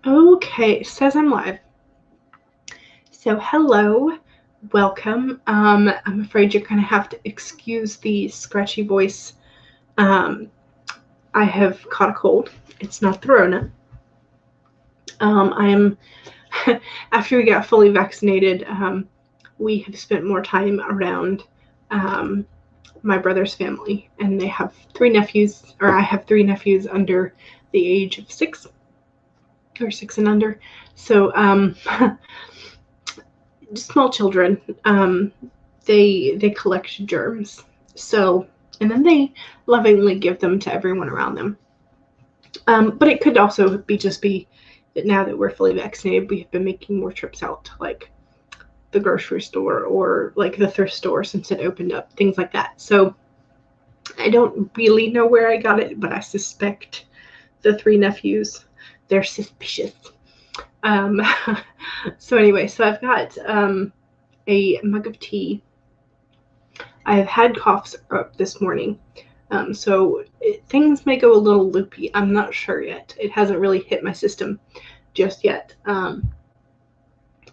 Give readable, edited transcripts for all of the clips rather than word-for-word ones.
Okay, it says I'm live. So hello, welcome. I'm afraid you're gonna have to excuse the scratchy voice. I have caught a cold. It's not the Rona. I am after we got fully vaccinated. We have spent more time around my brother's family, and they have three nephews, or I have three nephews under the age of 6, or 6 and under. So small children, they collect germs. So, and then they lovingly give them to everyone around them. But it could also be that now that we're fully vaccinated, we have been making more trips out to like the grocery store or like the thrift store since it opened up, things like that. So I don't really know where I got it, but I suspect the three nephews, they're suspicious. So anyway, so I've got a mug of tea. I have had cough syrup this morning, so things may go a little loopy. I'm not sure yet. It hasn't really hit my system just yet.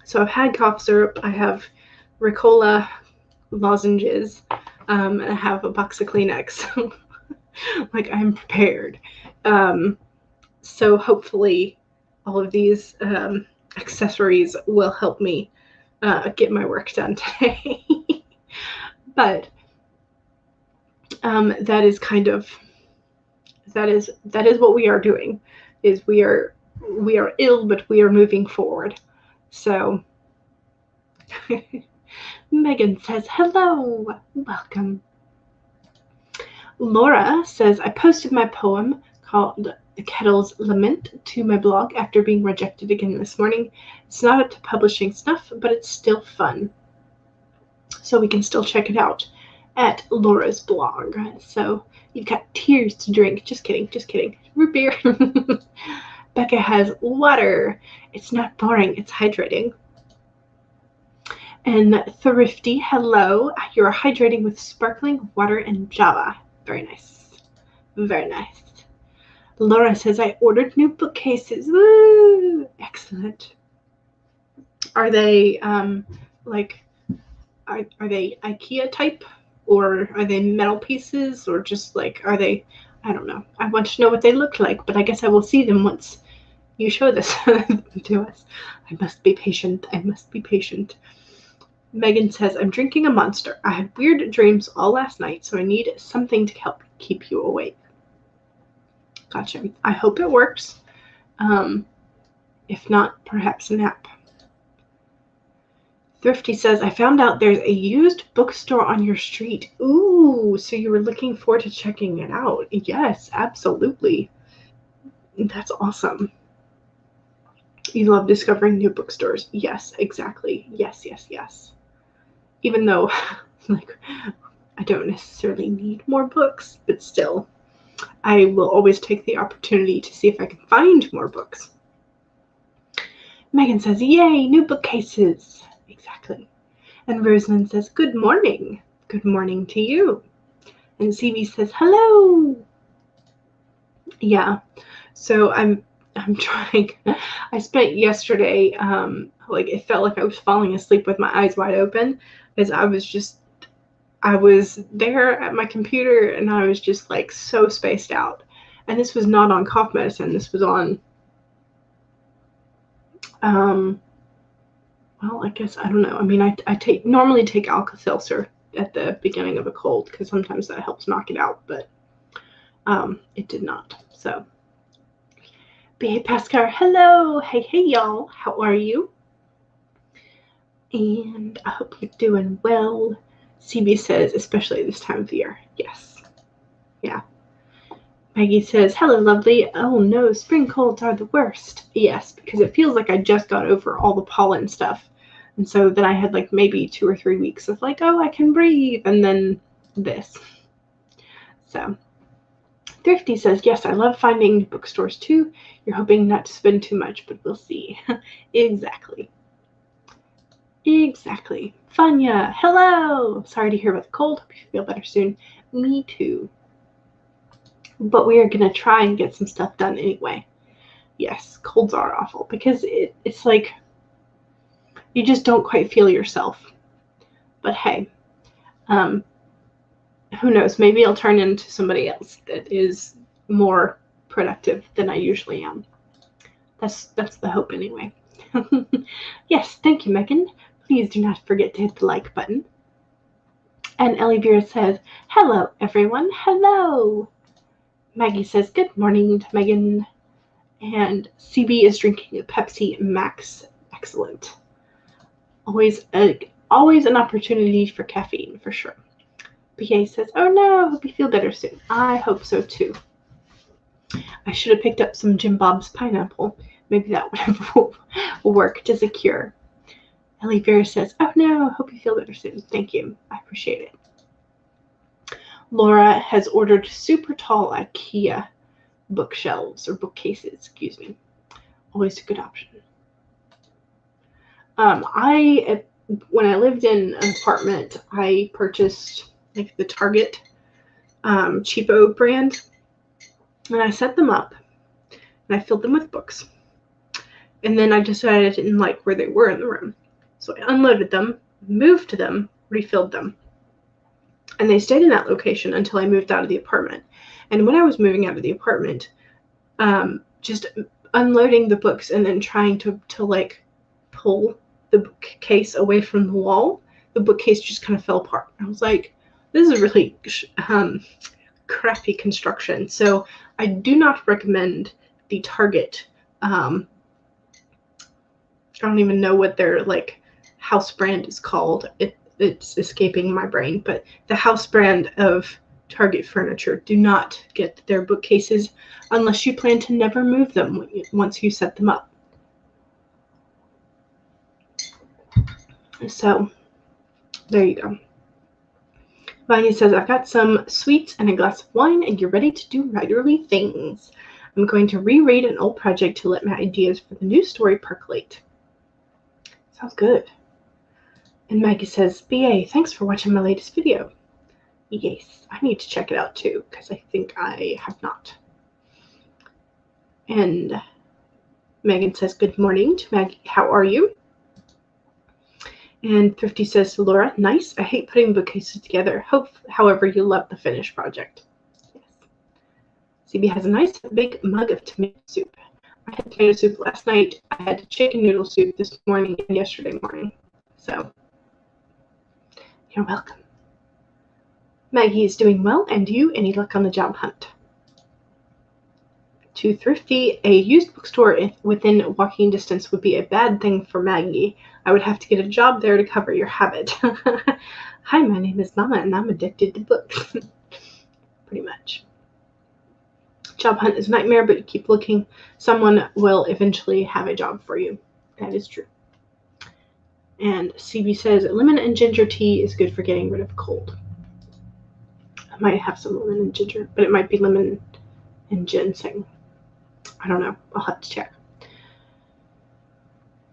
So I've had cough syrup. I have Ricola lozenges, and I have a box of Kleenex. Like, I'm prepared. So hopefully all of these accessories will help me get my work done today. But that is kind of that is what we are doing. Is we are ill, but we are moving forward. So Megan says hello, welcome. Laura says I posted my poem called The Kettle's Lament to my blog after being rejected again this morning. It's not up to publishing stuff, but it's still fun. So we can still check it out at Laura's blog. So you've got tears to drink. Just kidding. Root beer. Becca has water. It's not boring. It's hydrating. And Thrifty, hello. You're hydrating with sparkling water and Java. Very nice. Very nice. Laura says, I ordered new bookcases. Woo! Excellent. Are they, like, are they IKEA type? Or are they metal pieces? Or just, like, are they, I don't know. I want to know what they look like, but I guess I will see them once you show this to us. I must be patient. Megan says, I'm drinking a Monster. I had weird dreams all last night, so I need something to help keep you awake. Gotcha. I hope it works. If not, perhaps a nap. Thrifty says, I found out there's a used bookstore on your street. Ooh, so you were looking forward to checking it out. Yes, absolutely. That's awesome. You love discovering new bookstores. Yes, exactly. Yes. Even though, like, I don't necessarily need more books, but still, I will always take the opportunity to see if I can find more books. Megan says, yay, new bookcases. Exactly. And Rosalind says, good morning. Good morning to you. And CB says, hello. Yeah, so I'm trying. I spent yesterday, like, it felt like I was falling asleep with my eyes wide open, as I was there at my computer and I was just like so spaced out. And this was not on cough medicine. This was on, well, I guess, I don't know. I mean, I normally take Alka-Seltzer at the beginning of a cold because sometimes that helps knock it out, but it did not. So, B.A. Pascar, hello. Hey, y'all. How are you? And I hope you're doing well. CB says, especially this time of year. Yes. Yeah. Maggie says, hello, lovely. Oh, no, spring colds are the worst. Yes, because it feels like I just got over all the pollen stuff. And so then I had like maybe 2 or 3 weeks of like, oh, I can breathe. And then this. So Thrifty says, yes, I love finding bookstores too. You're hoping not to spend too much, but we'll see. Exactly. Fanya, hello. Sorry to hear about the cold. Hope you feel better soon. Me too. But we are going to try and get some stuff done anyway. Yes, colds are awful because it's like you just don't quite feel yourself. But hey, who knows? Maybe I'll turn into somebody else that is more productive than I usually am. That's the hope anyway. Yes, thank you, Megan. Please do not forget to hit the like button. And Ellie Vera says, hello, everyone. Hello. Maggie says, good morning to Megan. And CB is drinking a Pepsi Max. Excellent. Always an opportunity for caffeine, for sure. BA says, oh no, hope you feel better soon. I hope so too. I should have picked up some Jim Bob's pineapple. Maybe that would have worked as a cure. Ellie Vera says, oh no, hope you feel better soon. Thank you. I appreciate it. Laura has ordered super tall IKEA bookshelves or bookcases, excuse me. Always a good option. When I lived in an apartment, I purchased like the Target cheapo brand, and I set them up and I filled them with books. And then I decided I didn't like where they were in the room. So I unloaded them, moved to them, refilled them. And they stayed in that location until I moved out of the apartment. And when I was moving out of the apartment, just unloading the books and then trying to like pull the bookcase away from the wall, the bookcase just kind of fell apart. I was like, this is a really crappy construction. So I do not recommend the Target. I don't even know what their like house brand is called. It's escaping my brain, but the house brand of Target furniture. Do not get their bookcases unless you plan to never move them once you set them up. So there you go. Vanya says, I've got some sweets and a glass of wine and you're ready to do writerly things. I'm going to reread an old project to let my ideas for the new story percolate. Sounds good. And Maggie says, BA, thanks for watching my latest video. Yes, I need to check it out too, because I think I have not. And Megan says, good morning to Maggie. How are you? And Thrifty says to Laura, nice. I hate putting bookcases together. However, you love the finished project. Yes. CB has a nice big mug of tomato soup. I had tomato soup last night. I had chicken noodle soup this morning and yesterday morning. So, you're welcome. Maggie is doing well, and you? Any luck on the job hunt? To Thrifty, a used bookstore within walking distance would be a bad thing for Maggie. I would have to get a job there to cover your habit. Hi, my name is Mama, and I'm addicted to books. Pretty much. Job hunt is a nightmare, but you keep looking. Someone will eventually have a job for you. That is true. And CB says, lemon and ginger tea is good for getting rid of cold. I might have some lemon and ginger, but it might be lemon and ginseng. I don't know. I'll have to check.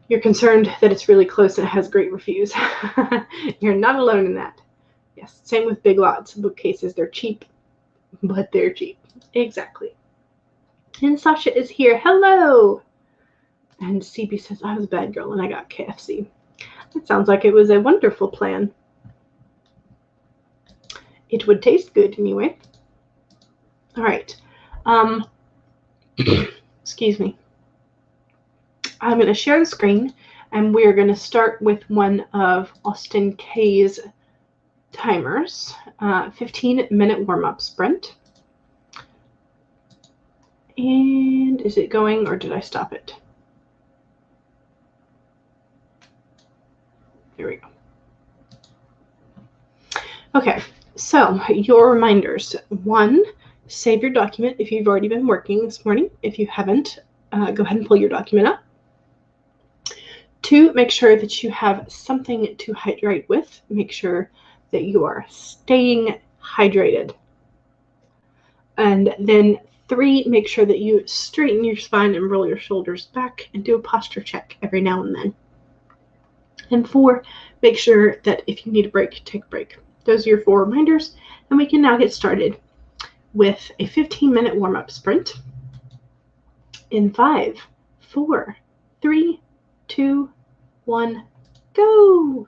You're concerned that it's really close and it has great reviews. You're not alone in that. Yes, same with Big Lots bookcases. They're cheap, but they're cheap. Exactly. And Sasha is here. Hello! And CB says, I was a bad girl and I got KFC. It sounds like it was a wonderful plan. It would taste good anyway. All right. Excuse me. I'm going to share the screen, and we're going to start with one of Austin K's timers, 15-minute warm-up sprint. And is it going, or did I stop it? There we go. Okay, so your reminders. 1, save your document if you've already been working this morning. If you haven't, go ahead and pull your document up. 2, make sure that you have something to hydrate with. Make sure that you are staying hydrated. And then 3, make sure that you straighten your spine and roll your shoulders back and do a posture check every now and then. And 4, make sure that if you need a break, take a break. Those are your 4 reminders, and we can now get started with a 15-minute warm-up sprint. in 5, 4, 3, 2, 1, go!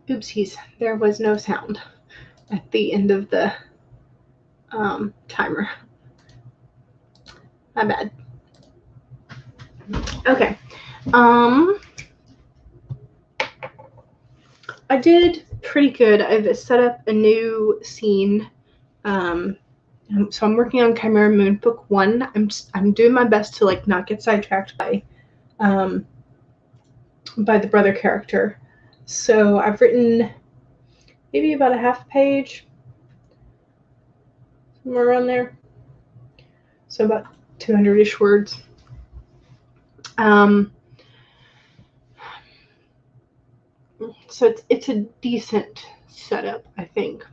Oopsies, there was no sound at the end of the timer. My bad. Okay. I did pretty good. I've set up a new scene. So I'm working on Chimera Moon Book 1. I'm doing my best to like not get sidetracked by the brother character. So I've written maybe about a half page, somewhere around there. So about 200-ish words. So it's a decent setup, I think.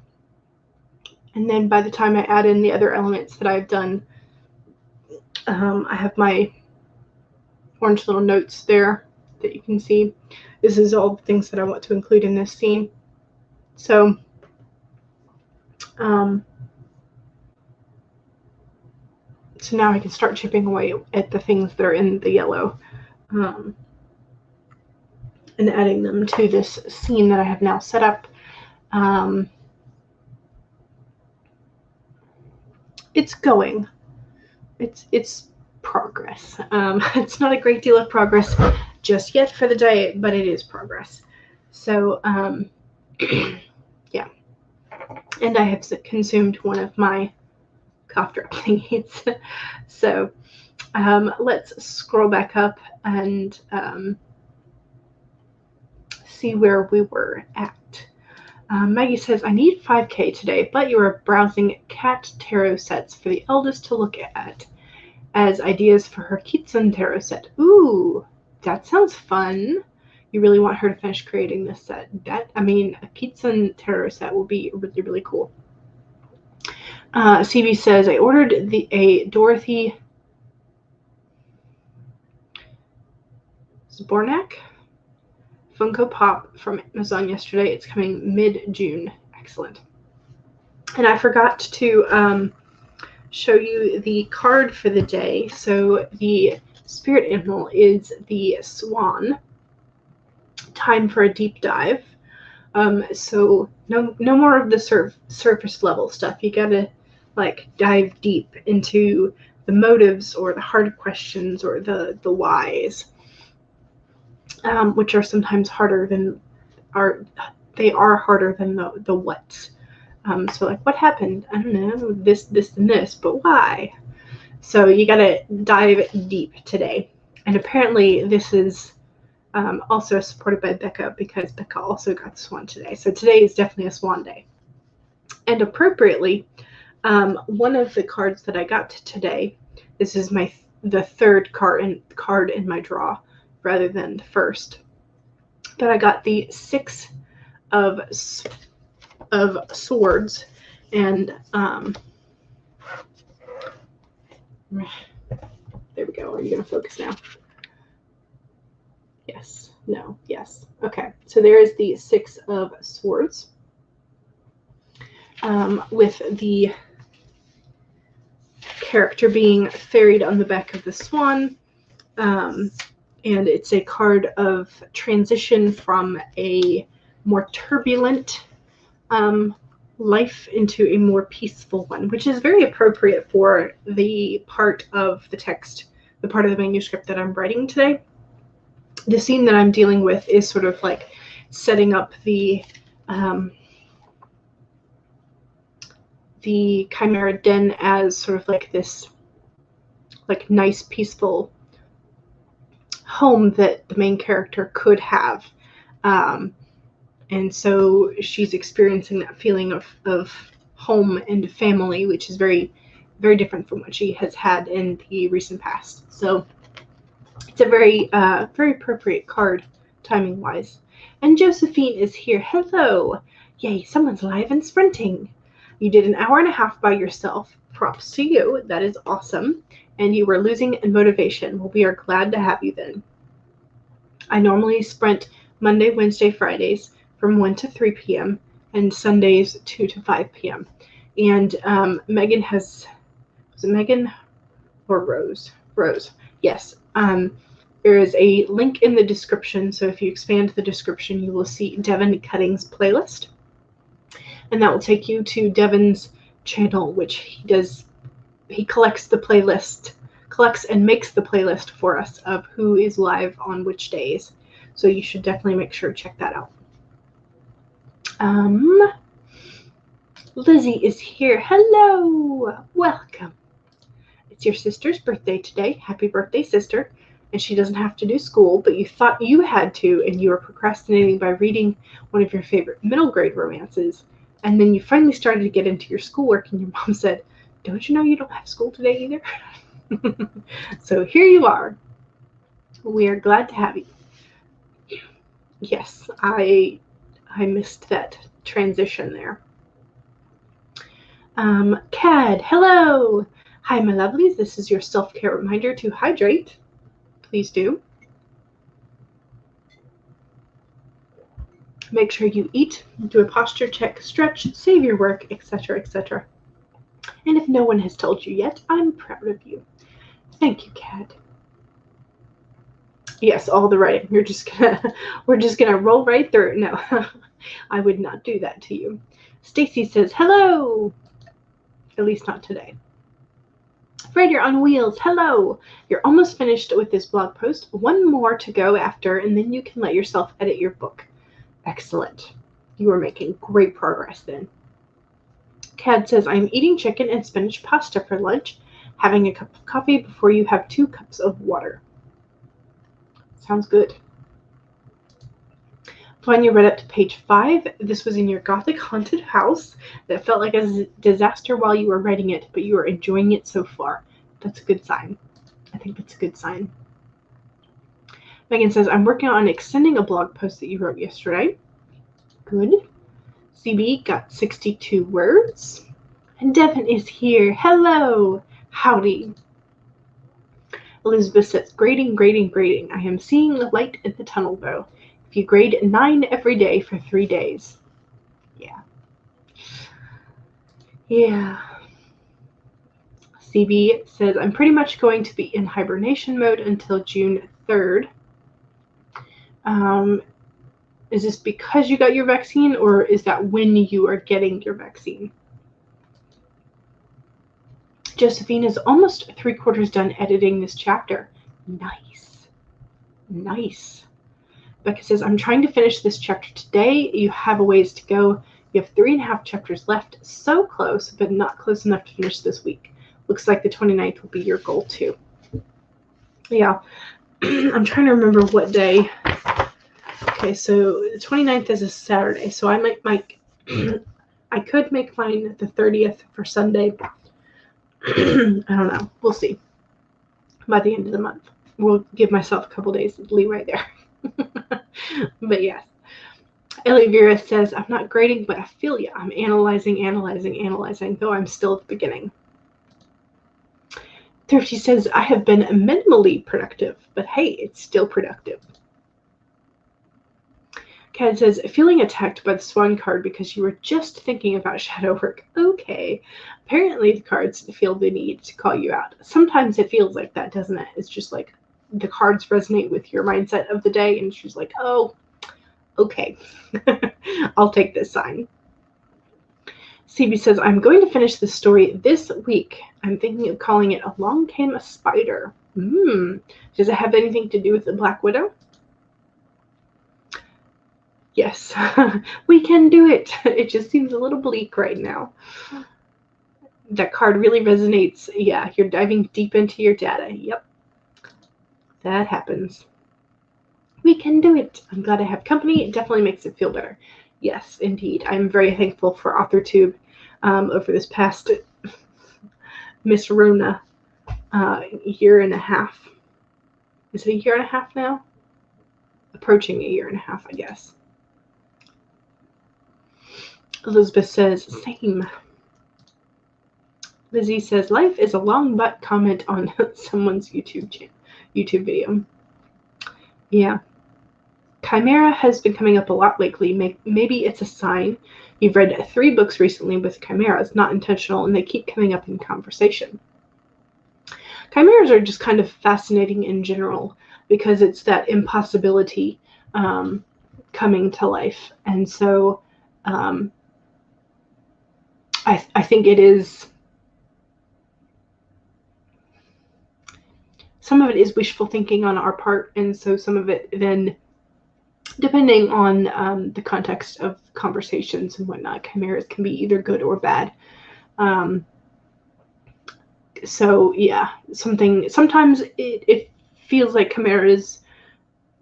And then by the time I add in the other elements that I've done, I have my orange little notes there that you can see. This is all the things that I want to include in this scene. So so now I can start chipping away at the things that are in the yellow and adding them to this scene that I have now set up. It's going. It's progress. It's not a great deal of progress just yet for the day, but it is progress. So yeah. And I have consumed one of my cough drop thingies. So let's scroll back up and see where we were at. Maggie says, I need 5K today, but you are browsing cat tarot sets for the eldest to look at as ideas for her Kitsune tarot set. Ooh, that sounds fun. You really want her to finish creating this set. A Kitsune tarot set will be really, really cool. CB says, I ordered a Dorothy Zbornak Funko Pop from Amazon yesterday. It's coming mid-June. Excellent. And I forgot to show you the card for the day. So the spirit animal is the swan. Time for a deep dive. So no more of the surface level stuff. You gotta like dive deep into the motives or the hard questions or the whys. Which are sometimes harder than harder than the whats. So like, what happened? I don't know, this and this, but why? So you gotta dive deep today. And apparently this is also supported by Becca, because Becca also got the swan today. So today is definitely a swan day. And appropriately, one of the cards that I got today, this is the third card in my draw, rather than the first. But I got the 6 of swords, and there we go. Are you going to focus now? Yes. No. Yes. Okay. So there is the 6 of swords, with the character being ferried on the back of the swan. And it's a card of transition from a more turbulent life into a more peaceful one, which is very appropriate for the part of the text, the part of the manuscript that I'm writing today. The scene that I'm dealing with is sort of like setting up the Chimera Den as sort of like this like nice, peaceful home that the main character could have, and so she's experiencing that feeling of home and family, which is very, very different from what she has had in the recent past. So it's a very very appropriate card timing wise. And Josephine is here. Hello. Yay, someone's live and sprinting. You did an hour and a half by yourself. Props to you. That is awesome. And you were losing in motivation. Well, we are glad to have you then. I normally sprint Monday, Wednesday, Fridays from 1 to 3 p.m. and Sundays 2 to 5 p.m. And Megan has, was it Megan or Rose? Rose, yes. There is a link in the description, so if you expand the description, you will see Devin Cutting's playlist. And that will take you to Devin's channel, which he does. He collects and makes the playlist for us of who is live on which days. So you should definitely make sure to check that out. Lizzie is here. Hello! Welcome. It's your sister's birthday today. Happy birthday, sister. And she doesn't have to do school, but you thought you had to, and you were procrastinating by reading one of your favorite middle grade romances. And then you finally started to get into your schoolwork, and your mom said, "Don't you know you don't have school today either?" So here you are. We are glad to have you. Yes, I missed that transition there. Cad, hello. Hi, my lovelies. This is your self-care reminder to hydrate. Please do. Make sure you eat, do a posture check, stretch, save your work, etc., etc. And if no one has told you yet, I'm proud of you. Thank you, Cad. Yes, all the writing. We're just gonna roll right through. No, I would not do that to you. Stacy says, hello. At least not today. Fred, you're on wheels. Hello. You're almost finished with this blog post. One more to go after, and then you can let yourself edit your book. Excellent. You are making great progress then. Cad says, I'm eating chicken and spinach pasta for lunch, having a cup of coffee before you have 2 cups of water. Sounds good. Vanya read up to page 5. This was in your gothic haunted house that felt like a disaster while you were writing it, but you are enjoying it so far. That's a good sign. I think that's a good sign. Megan says, I'm working on extending a blog post that you wrote yesterday. Good. CB got 62 words. And Devin is here. Hello. Howdy. Elizabeth says, grading. I am seeing the light in the tunnel, though. If you grade 9 every day for 3 days. Yeah. CB says, I'm pretty much going to be in hibernation mode until June 3rd. Is this because you got your vaccine, or is that when you are getting your vaccine? Josephine is almost 3/4 done editing this chapter. Nice. Becca says, I'm trying to finish this chapter today. You have a ways to go. You have 3.5 chapters left. So close, but not close enough to finish this week. Looks like the 29th will be your goal too. Yeah. I'm trying to remember what day. Okay, so the 29th is a Saturday, so I I could make mine the 30th for Sunday. I don't know. We'll see. By the end of the month. We'll give myself a couple days of leeway there. But yes. Elvira says, I'm not grading, but I feel ya. I'm analyzing, though I'm still at the beginning. Thrifty says, I have been minimally productive, but hey, it's still productive. Kat says, feeling attacked by the swan card because you were just thinking about shadow work. Okay. Apparently the cards feel the need to call you out. Sometimes it feels like that, doesn't it? It's just like the cards resonate with your mindset of the day, and she's like, oh, okay. I'll take this sign. CB says, I'm going to finish this story this week. I'm thinking of calling it Along Came a Spider. Does it have anything to do with the Black Widow? Yes, we can do it. It just seems a little bleak right now. That card really resonates. Yeah, you're diving deep into your data. Yep. That happens. We can do it. I'm glad I have company. It definitely makes it feel better. Yes, indeed. I'm very thankful for authortube over this past Miss Rona year and a half. Is it a year and a half now? Approaching a year and a half, I guess. Elizabeth says, same. Lizzie says, life is a long butt comment on someone's YouTube video. Yeah. Chimera has been coming up a lot lately. Maybe it's a sign. You've read 3 books recently with chimeras, not intentional, and they keep coming up in conversation. Chimeras are just kind of fascinating in general. because it's that impossibility coming to life. And so I think it is, some of it is wishful thinking on our part, and so some of it then, depending on the context of conversations and whatnot, chimeras can be either good or bad. So yeah, sometimes it feels like chimeras,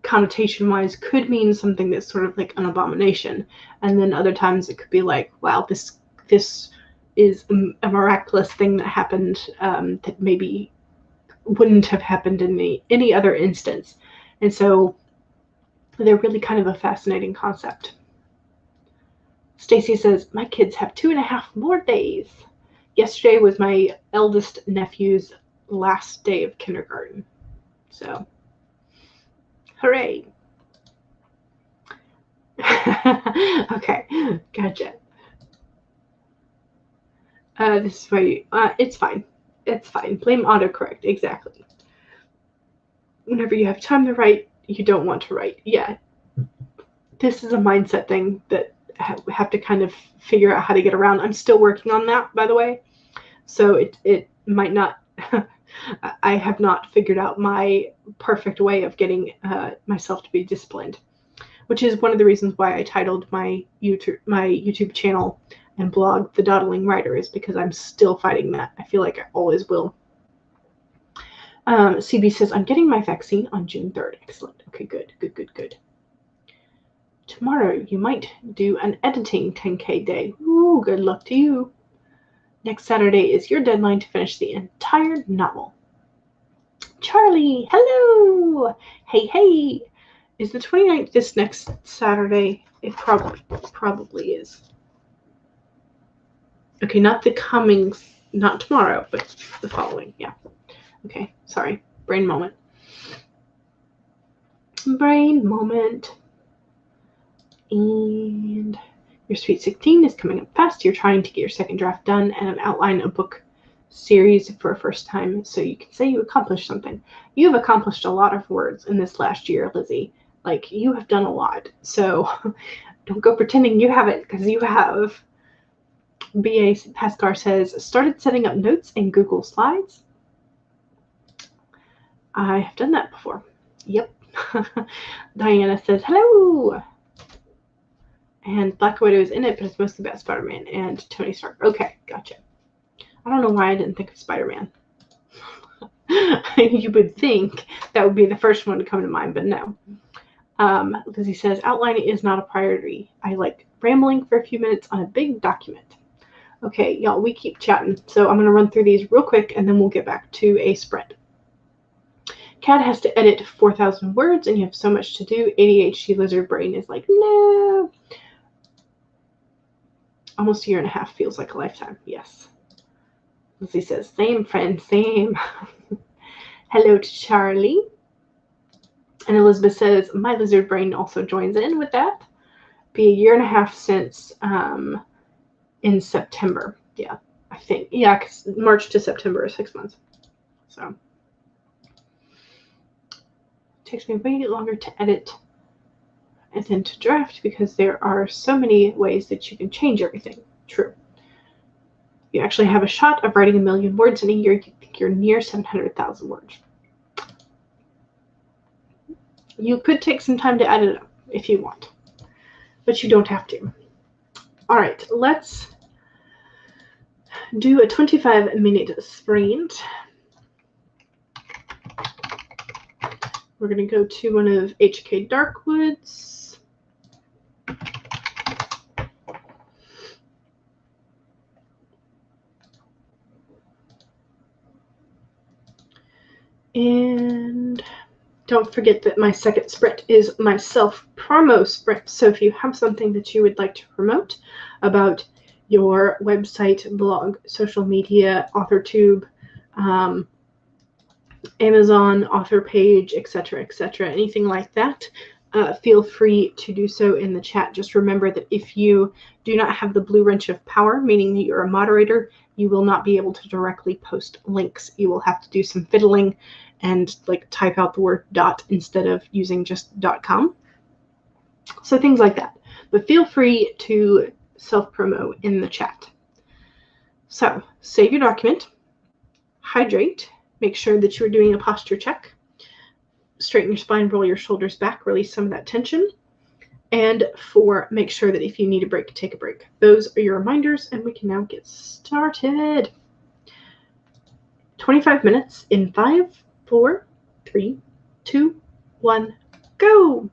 connotation-wise, could mean something that's sort of like an abomination, and then other times it could be like, wow, this is a miraculous thing that happened that maybe wouldn't have happened in any other instance. And so they're really kind of a fascinating concept. Stacy says, my kids have 2.5 more days. Yesterday was my eldest nephew's last day of kindergarten. So, hooray. Okay, gotcha. This is why it's fine. It's fine. Blame autocorrect. Exactly. Whenever you have time to write, you don't want to write. Yeah. This is a mindset thing that we have to kind of figure out how to get around. I'm still working on that, by the way. So it might not, I have not figured out my perfect way of getting myself to be disciplined, which is one of the reasons why I titled my YouTube channel and blog The Dawdling Writer, is because I'm still fighting that. I feel like I always will. CB says, I'm getting my vaccine on June 3rd. Excellent. Okay, good. Tomorrow you might do an editing 10K day. Ooh, good luck to you. Next Saturday is your deadline to finish the entire novel. Charlie, hello. Hey. Is the 29th this next Saturday? It probably is. Okay, not tomorrow, but the following. Yeah. Okay, sorry. Brain moment. And your Sweet 16 is coming up fast. You're trying to get your second draft done and outline a book series for a first time, so you can say you accomplished something. You have accomplished a lot of words in this last year, Lizzie. Like, you have done a lot. So don't go pretending you haven't, because you have. B.A. Pascar says, started setting up notes in Google Slides. I have done that before. Yep. Diana says, hello. And Black Widow is in it, but it's mostly about Spider-Man and Tony Stark. Okay, gotcha. I don't know why I didn't think of Spider-Man. You would think that would be the first one to come to mind, but no. Lizzie says, outlining is not a priority. I like rambling for a few minutes on a big document. Okay, y'all, we keep chatting, so I'm going to run through these real quick, and then we'll get back to a spread. Cat has to edit 4,000 words, and you have so much to do. ADHD lizard brain is like, no. Almost a year and a half feels like a lifetime. Yes. Lizzie says, same, friend, same. Hello to Charlie. And Elizabeth says, my lizard brain also joins in with that. Be a year and a half since in September. Yeah, I think. Yeah, because March to September is 6 months. So it takes me way longer to edit and then to draft because there are so many ways that you can change everything. True. You actually have a shot of writing 1 million words in a year. You think you're near 700,000 words. You could take some time to edit it up if you want, but you don't have to. All right, let's do a 25-minute sprint. We're going to go to one of H.K. Darkwood's. And don't forget that my second sprint is my self-promo sprint. So if you have something that you would like to promote about your website, blog, social media, authortube, Amazon, author page, etc., anything like that, feel free to do so in the chat. Just remember that if you do not have the blue wrench of power, meaning that you're a moderator, you will not be able to directly post links. You will have to do some fiddling and like type out the word dot instead of using just .com. So things like that. But feel free to self-promo in the chat. So save your document, hydrate, make sure that you're doing a posture check, straighten your spine, roll your shoulders back, release some of that tension, and 4, make sure that if you need a break, take a break. Those are your reminders, and we can now get started. 25 minutes in 5, 4, 3, 2, 1, go!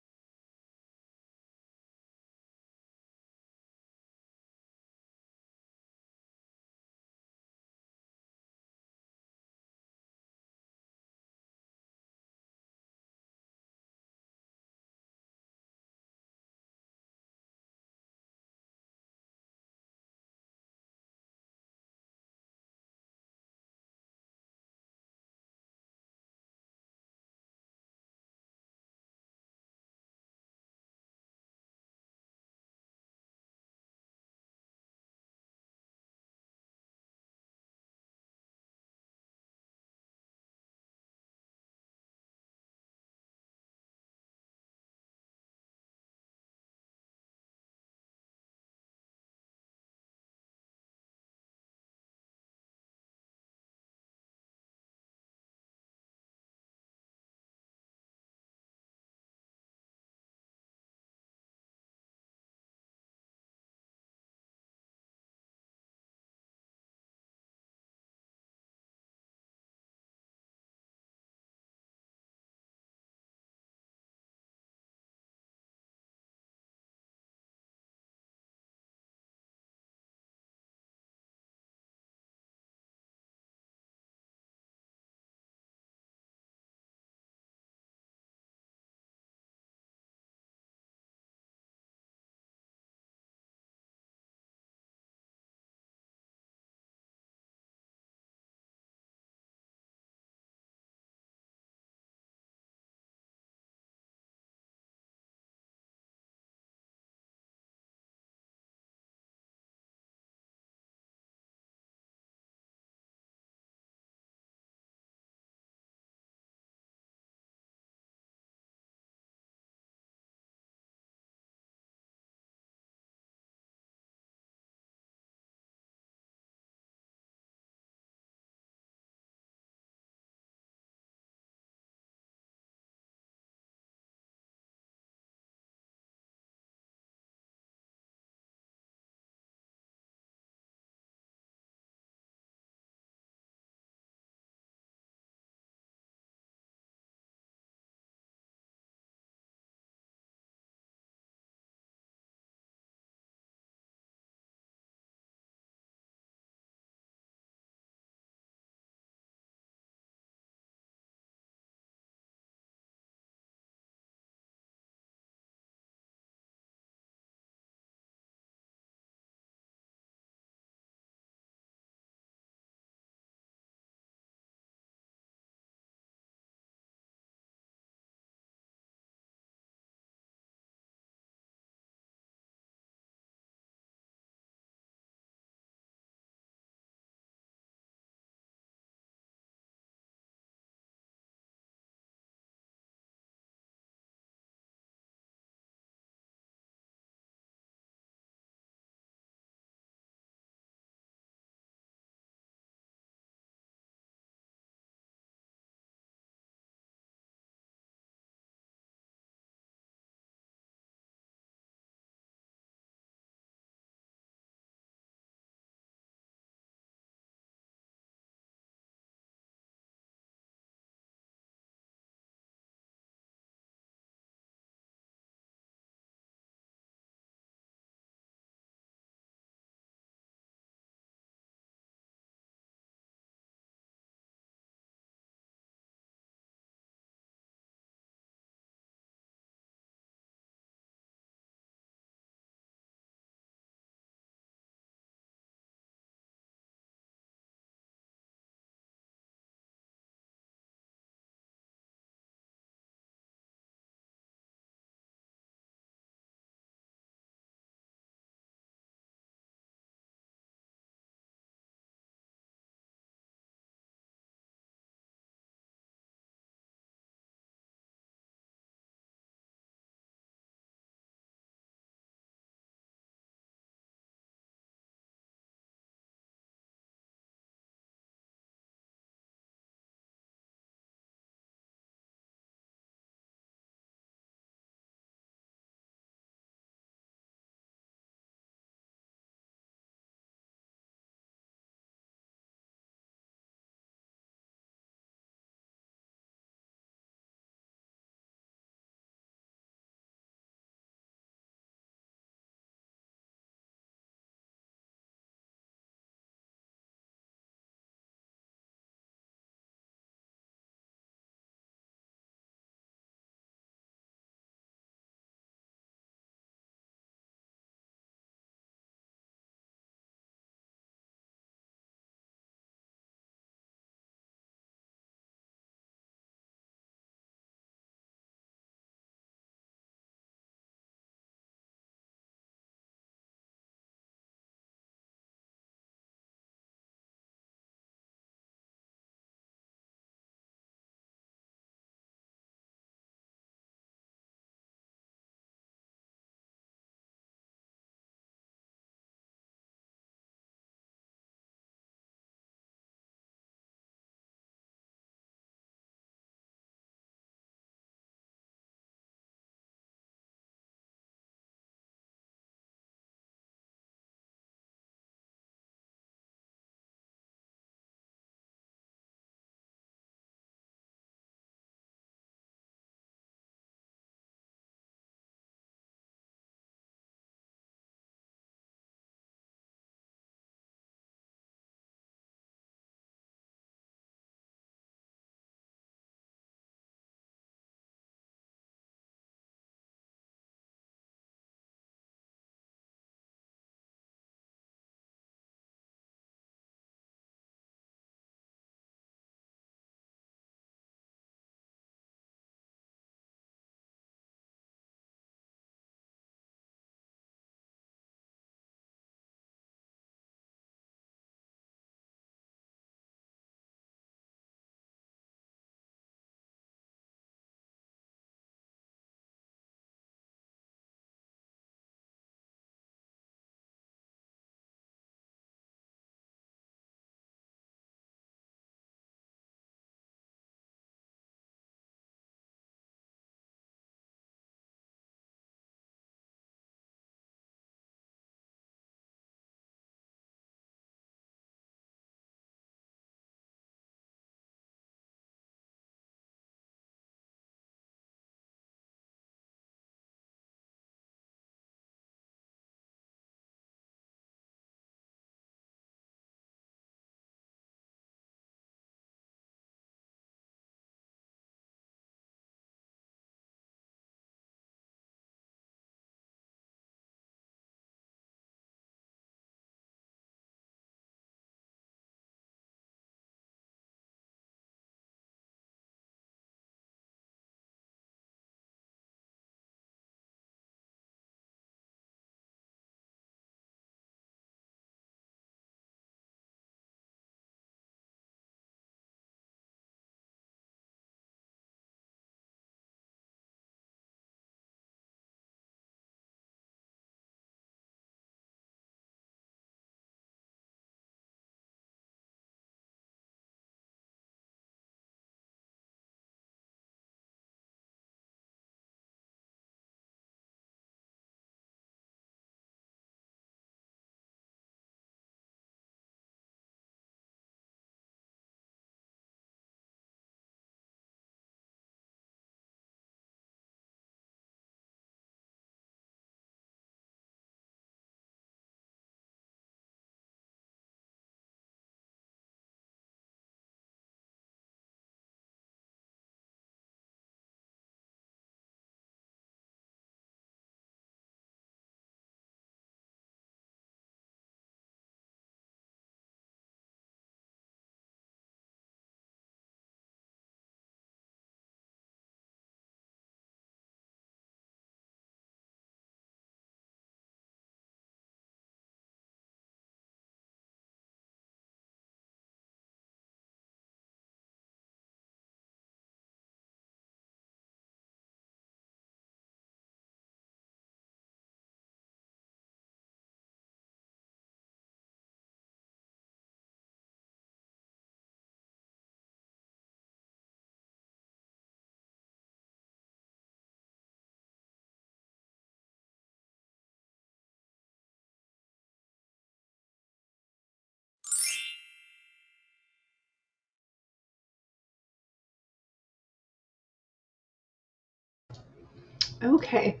Okay.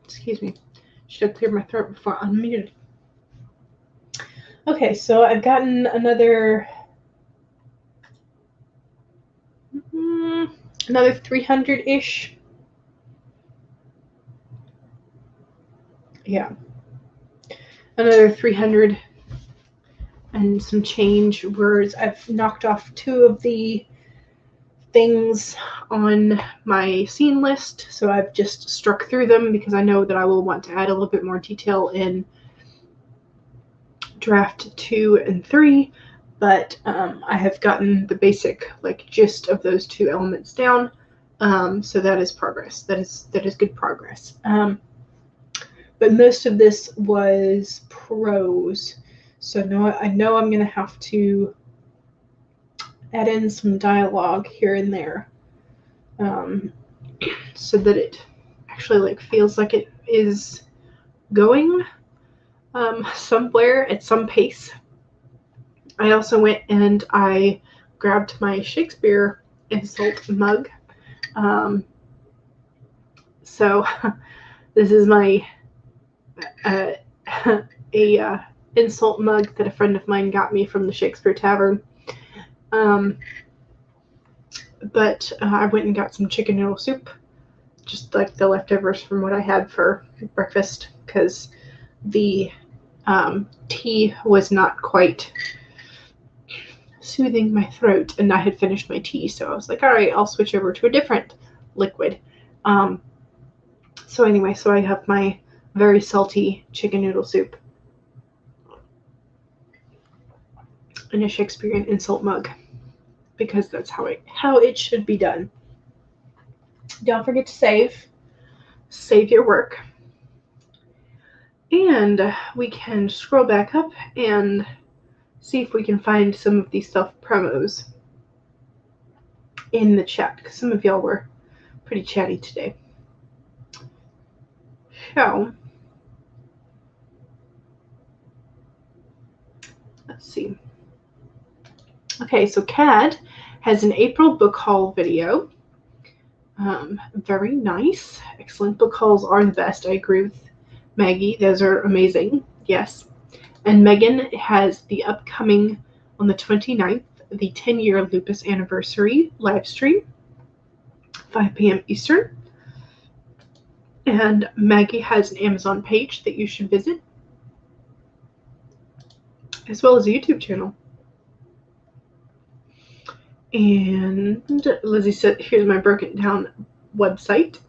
Excuse me. Should have cleared my throat before I unmuted. Okay, so I've gotten another 300-ish. Yeah. Another 300 and some change words. I've knocked off 2 of the things on my scene list, so I've just struck through them because I know that I will want to add a little bit more detail in draft 2 and 3, but I have gotten the basic gist of those 2 elements down, so that is progress. That is good progress. But most of this was prose, so I know I'm going to have to add in some dialogue here and there, so that it actually feels like it is going somewhere at some pace. I also went and I grabbed my Shakespeare insult mug. So this is my insult mug that a friend of mine got me from the Shakespeare Tavern. But I went and got some chicken noodle soup, just like the leftovers from what I had for breakfast, because the tea was not quite soothing my throat, and I had finished my tea, so I was like, all right, I'll switch over to a different liquid. So anyway, so I have my very salty chicken noodle soup in a Shakespearean insult mug, because that's how it should be done. Don't forget to save your work, and we can scroll back up and see if we can find some of these self promos in the chat, because some of y'all were pretty chatty today. So let's see. Okay, so CAD has an April book haul video. Very nice. Excellent. Book hauls are the best. I agree with Maggie. Those are amazing. Yes. And Megan has the upcoming, on the 29th, the 10-year lupus anniversary live stream, 5 p.m. Eastern. And Maggie has an Amazon page that you should visit, as well as a YouTube channel. And Lizzie said, here's my broken down website.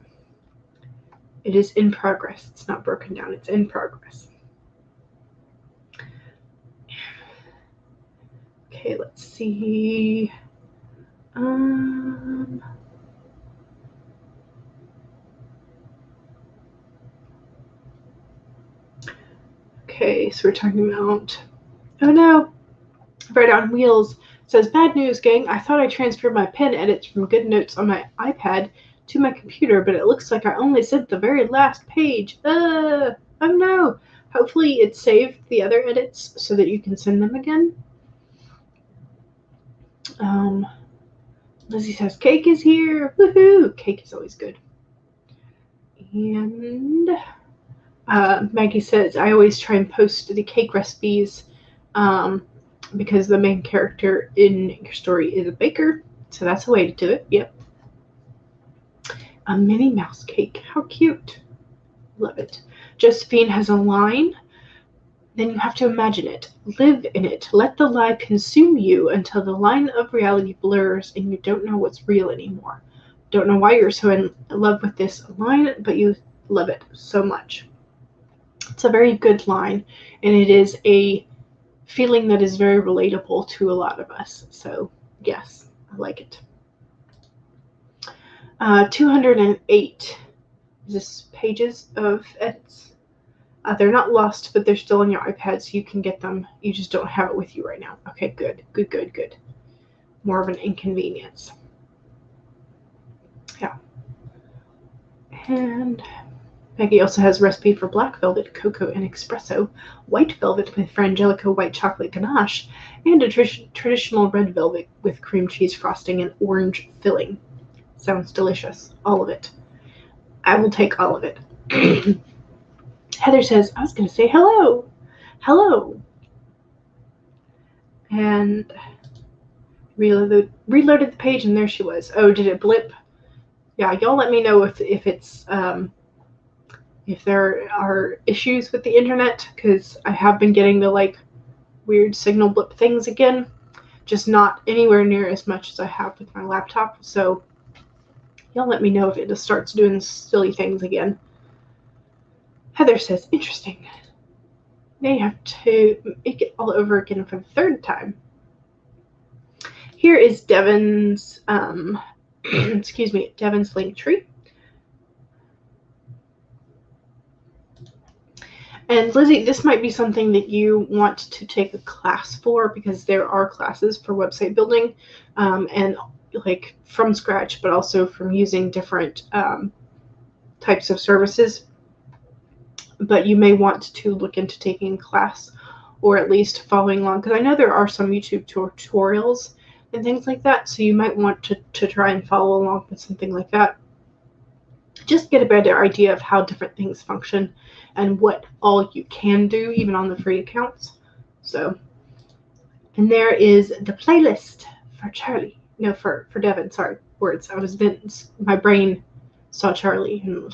It is in progress. It's not broken down. It's in progress. Okay, let's see. Okay, so we're talking about, oh no, Right on Wheels says, bad news, gang. I thought I transferred my pen edits from good notes on my iPad to my computer, but it looks like I only sent the very last page. Oh no. Hopefully it saved the other edits so that you can send them again. Lizzie says, cake is here. Woohoo! Cake is always good. And Maggie says, I always try and post the cake recipes because the main character in your story is a baker. So that's a way to do it. Yep. A Minnie Mouse cake. How cute. Love it. Josephine has a line. Then you have to imagine it. Live in it. Let the lie consume you until the line of reality blurs and you don't know what's real anymore. Don't know why you're so in love with this line, but you love it so much. It's a very good line, and it is a feeling that is very relatable to a lot of us. So, yes, I like it. 208 is this pages of edits. They're not lost, but they're still on your iPad, so you can get them. You just don't have it with you right now. Okay, good. More of an inconvenience. Yeah. And Maggie also has a recipe for black velvet, cocoa, and espresso, white velvet with frangelico white chocolate ganache, and a traditional red velvet with cream cheese frosting and orange filling. Sounds delicious. All of it. I will take all of it. Heather says, I was going to say hello. Hello. And reloaded the page, and there she was. Oh, did it blip? Yeah, y'all let me know if it's if there are issues with the internet, because I have been getting the like weird signal blip things again, just not anywhere near as much as I have with my laptop. So y'all let me know if it just starts doing silly things again. Heather says, interesting. Now you have to make it all over again for the third time. Here is Devin's, excuse me, Devin's link tree. And Lizzie, this might be something that you want to take a class for, because there are classes for website building, and like from scratch, but also from using different types of services. But you may want to look into taking a class, or at least following along, because I know there are some YouTube tutorials and things like that, so you might want to try and follow along with something like that. Just get a better idea of how different things function and what all you can do, even on the free accounts. So, and there is the playlist for Charlie. No, for Devin, sorry, words. My brain saw Charlie and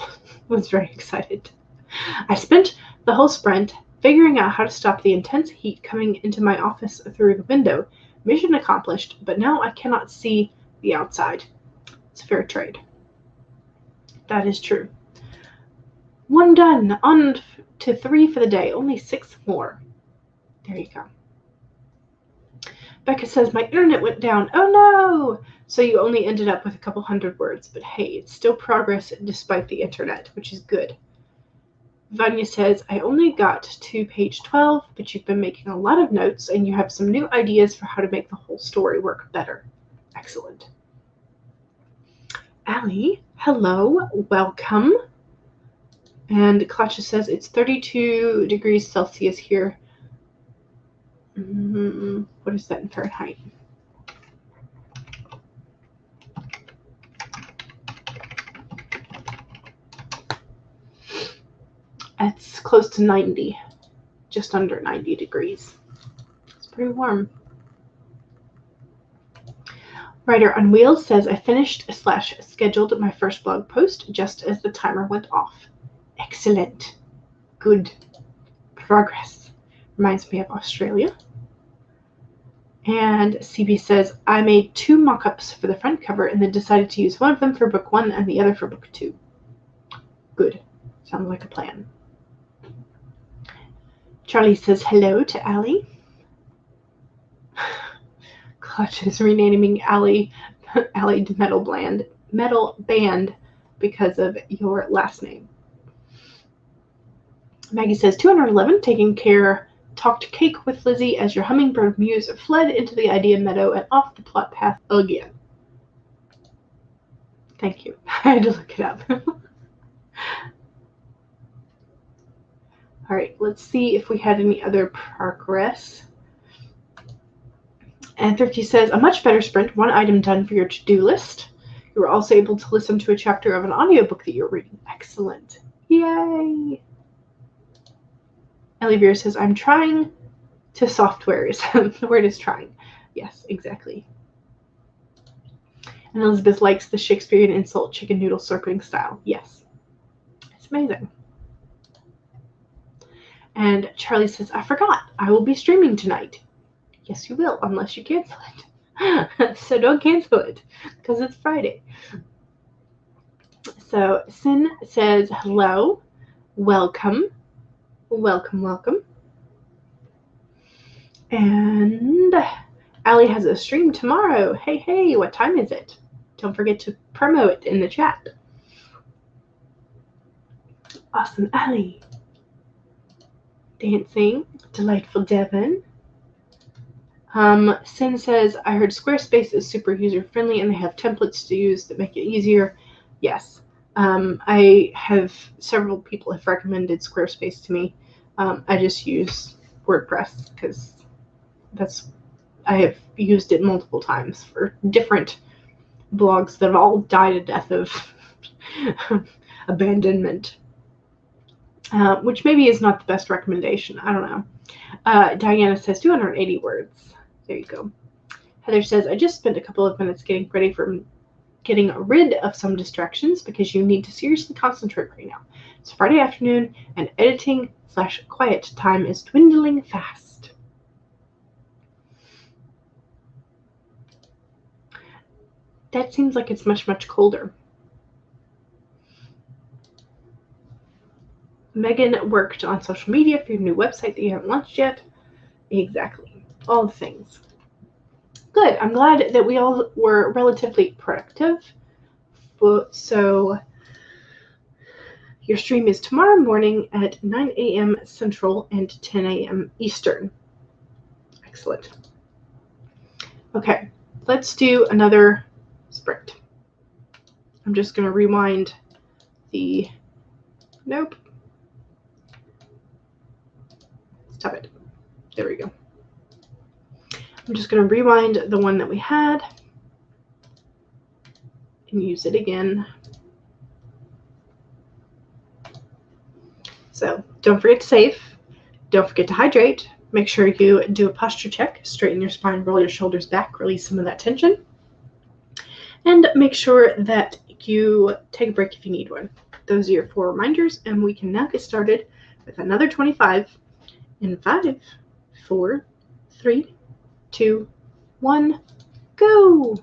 was very excited. I spent the whole sprint figuring out how to stop the intense heat coming into my office through the window. Mission accomplished, but now I cannot see the outside. It's fair trade. That is true. 1 done. On to 3 for the day. Only 6 more. There you go. Becca says, my internet went down. Oh no! So you only ended up with a couple hundred words, but hey, it's still progress despite the internet, which is good. Vanya says, I only got to page 12, but you've been making a lot of notes and you have some new ideas for how to make the whole story work better. Excellent. Allie, hello, welcome. And Klatsha says, it's 32 degrees Celsius here. What is that in Fahrenheit? It's close to 90, just under 90 degrees. It's pretty warm. Writer on Wheels says, I finished/scheduled my first blog post just as the timer went off. Excellent. Good. Progress. Reminds me of Australia. And CB says, I made 2 mock-ups for the front cover and then decided to use one of them for book 1 and the other for book 2. Good. Sounds like a plan. Charlie says hello to Allie. Clutch is renaming Allie to Metal Band because of your last name. Maggie says 211, talked cake with Lizzie as your hummingbird muse fled into the idea meadow and off the plot path again. Thank you. I had to look it up. All right, let's see if we had any other progress. And Thrifty says, a much better sprint, 1 item done for your to-do list. You were also able to listen to a chapter of an audiobook that you're reading. Excellent. Yay. Ellie Beer says, I'm trying to softwares. The word is trying. Yes, exactly. And Elizabeth likes the Shakespearean insult chicken noodle slurping style. Yes. It's amazing. And Charlie says, I forgot. I will be streaming tonight. Yes, you will, unless you cancel it. So don't cancel it, because it's Friday. So Sin says, hello, welcome, welcome, welcome. And Allie has a stream tomorrow. Hey, hey, what time is it? Don't forget to promo it in the chat. Awesome, Allie. Dancing, delightful Devin. Sin says, I heard Squarespace is super user-friendly and they have templates to use that make it easier. Yes. Several people have recommended Squarespace to me. I just use WordPress because I have used it multiple times for different blogs that have all died a death of abandonment, which maybe is not the best recommendation. I don't know. Diana says 280 words. There you go. Heather says, I just spent a couple of minutes getting rid of some distractions because you need to seriously concentrate right now. It's Friday afternoon and editing/quiet time is dwindling fast. That seems like it's much, much colder. Megan worked on social media for your new website that you haven't launched yet. Exactly. All the things. Good. I'm glad that we all were relatively productive. So your stream is tomorrow morning at 9 a.m. Central and 10 a.m. Eastern. Excellent. Okay, let's do another sprint. I'm just going to rewind the... Nope. Stop it. There we go. I'm just going to rewind the one that we had and use it again. So don't forget to save. Don't forget to hydrate. Make sure you do a posture check. Straighten your spine, roll your shoulders back, release some of that tension. And make sure that you take a break if you need one. Those are your 4 reminders, and we can now get started with another 25 in 5, 4, 3, 2, 1, go!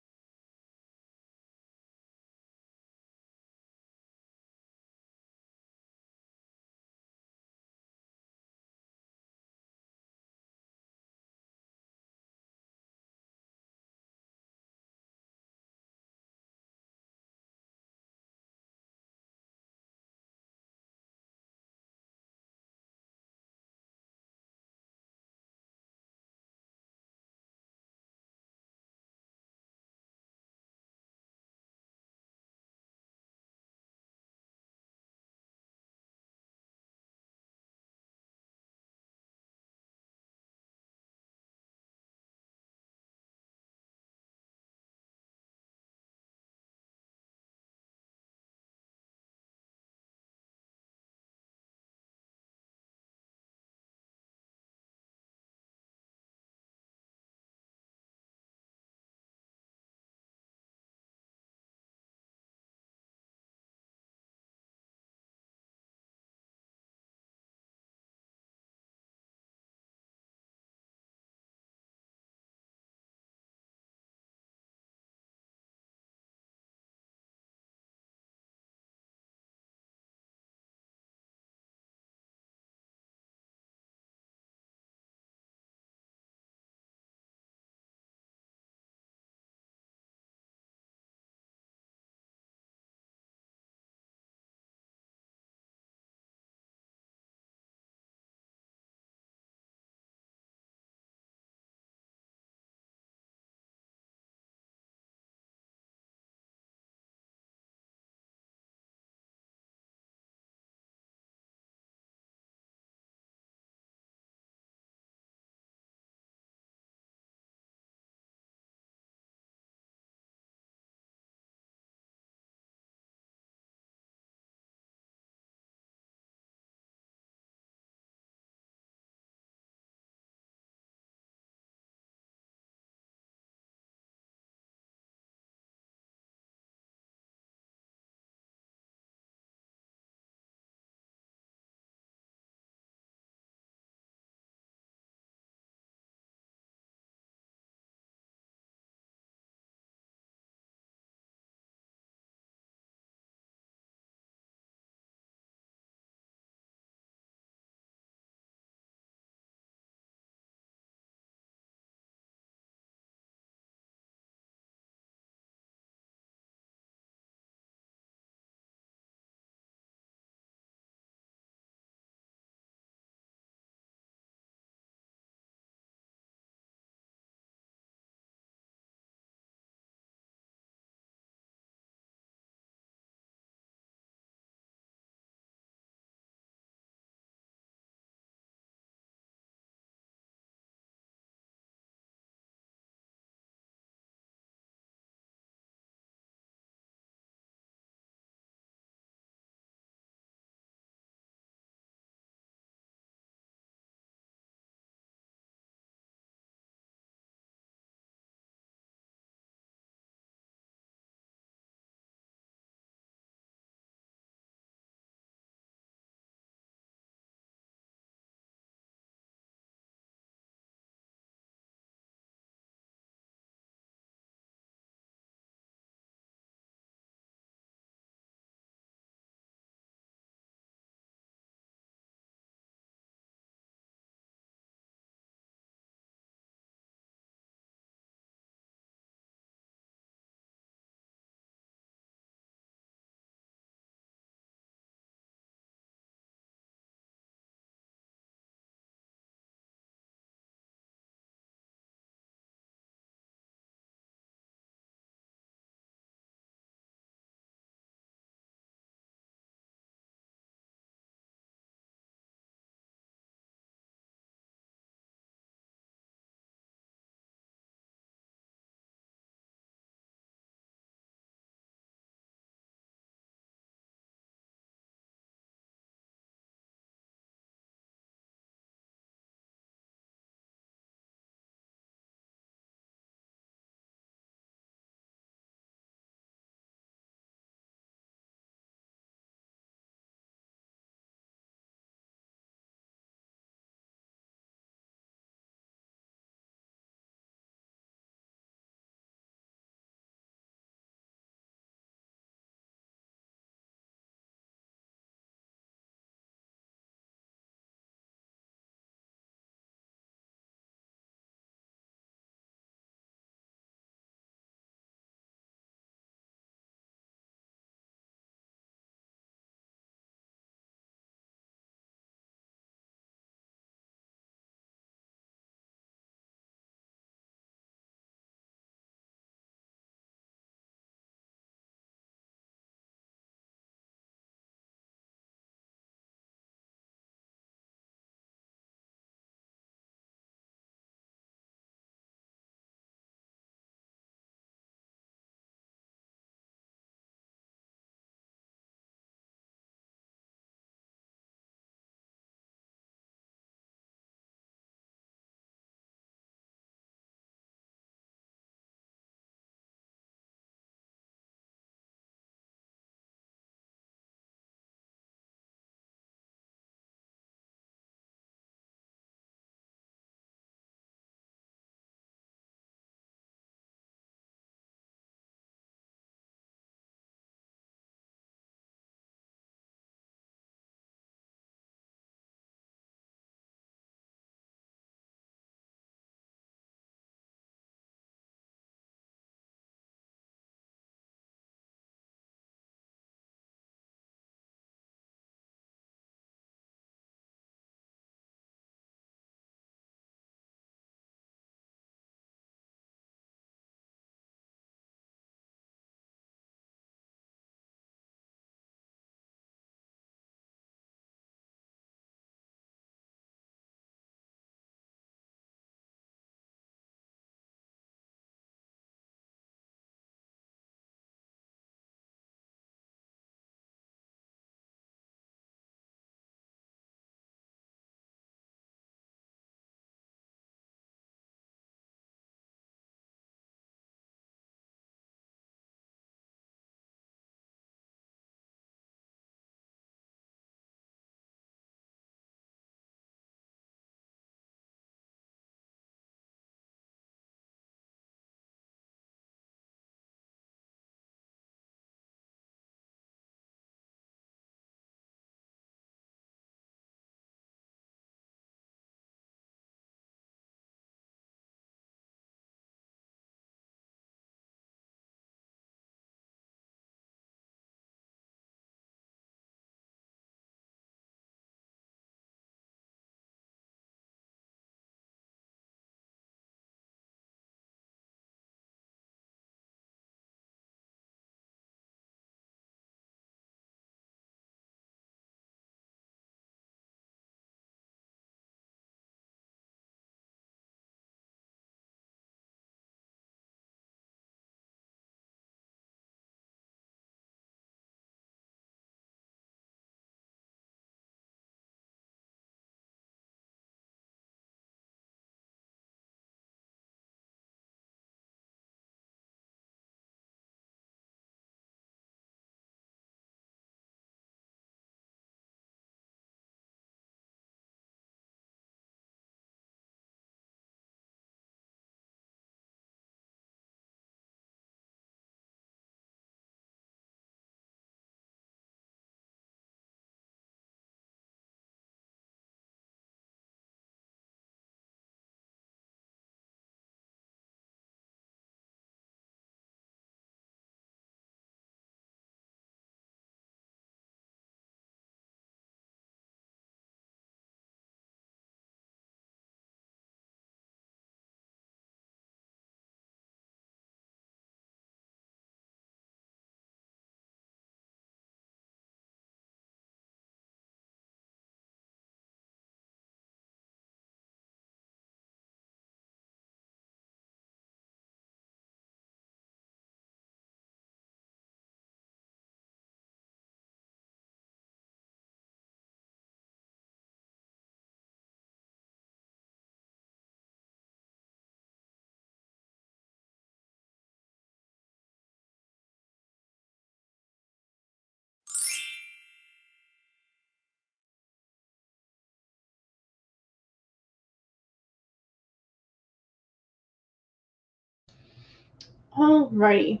Alrighty.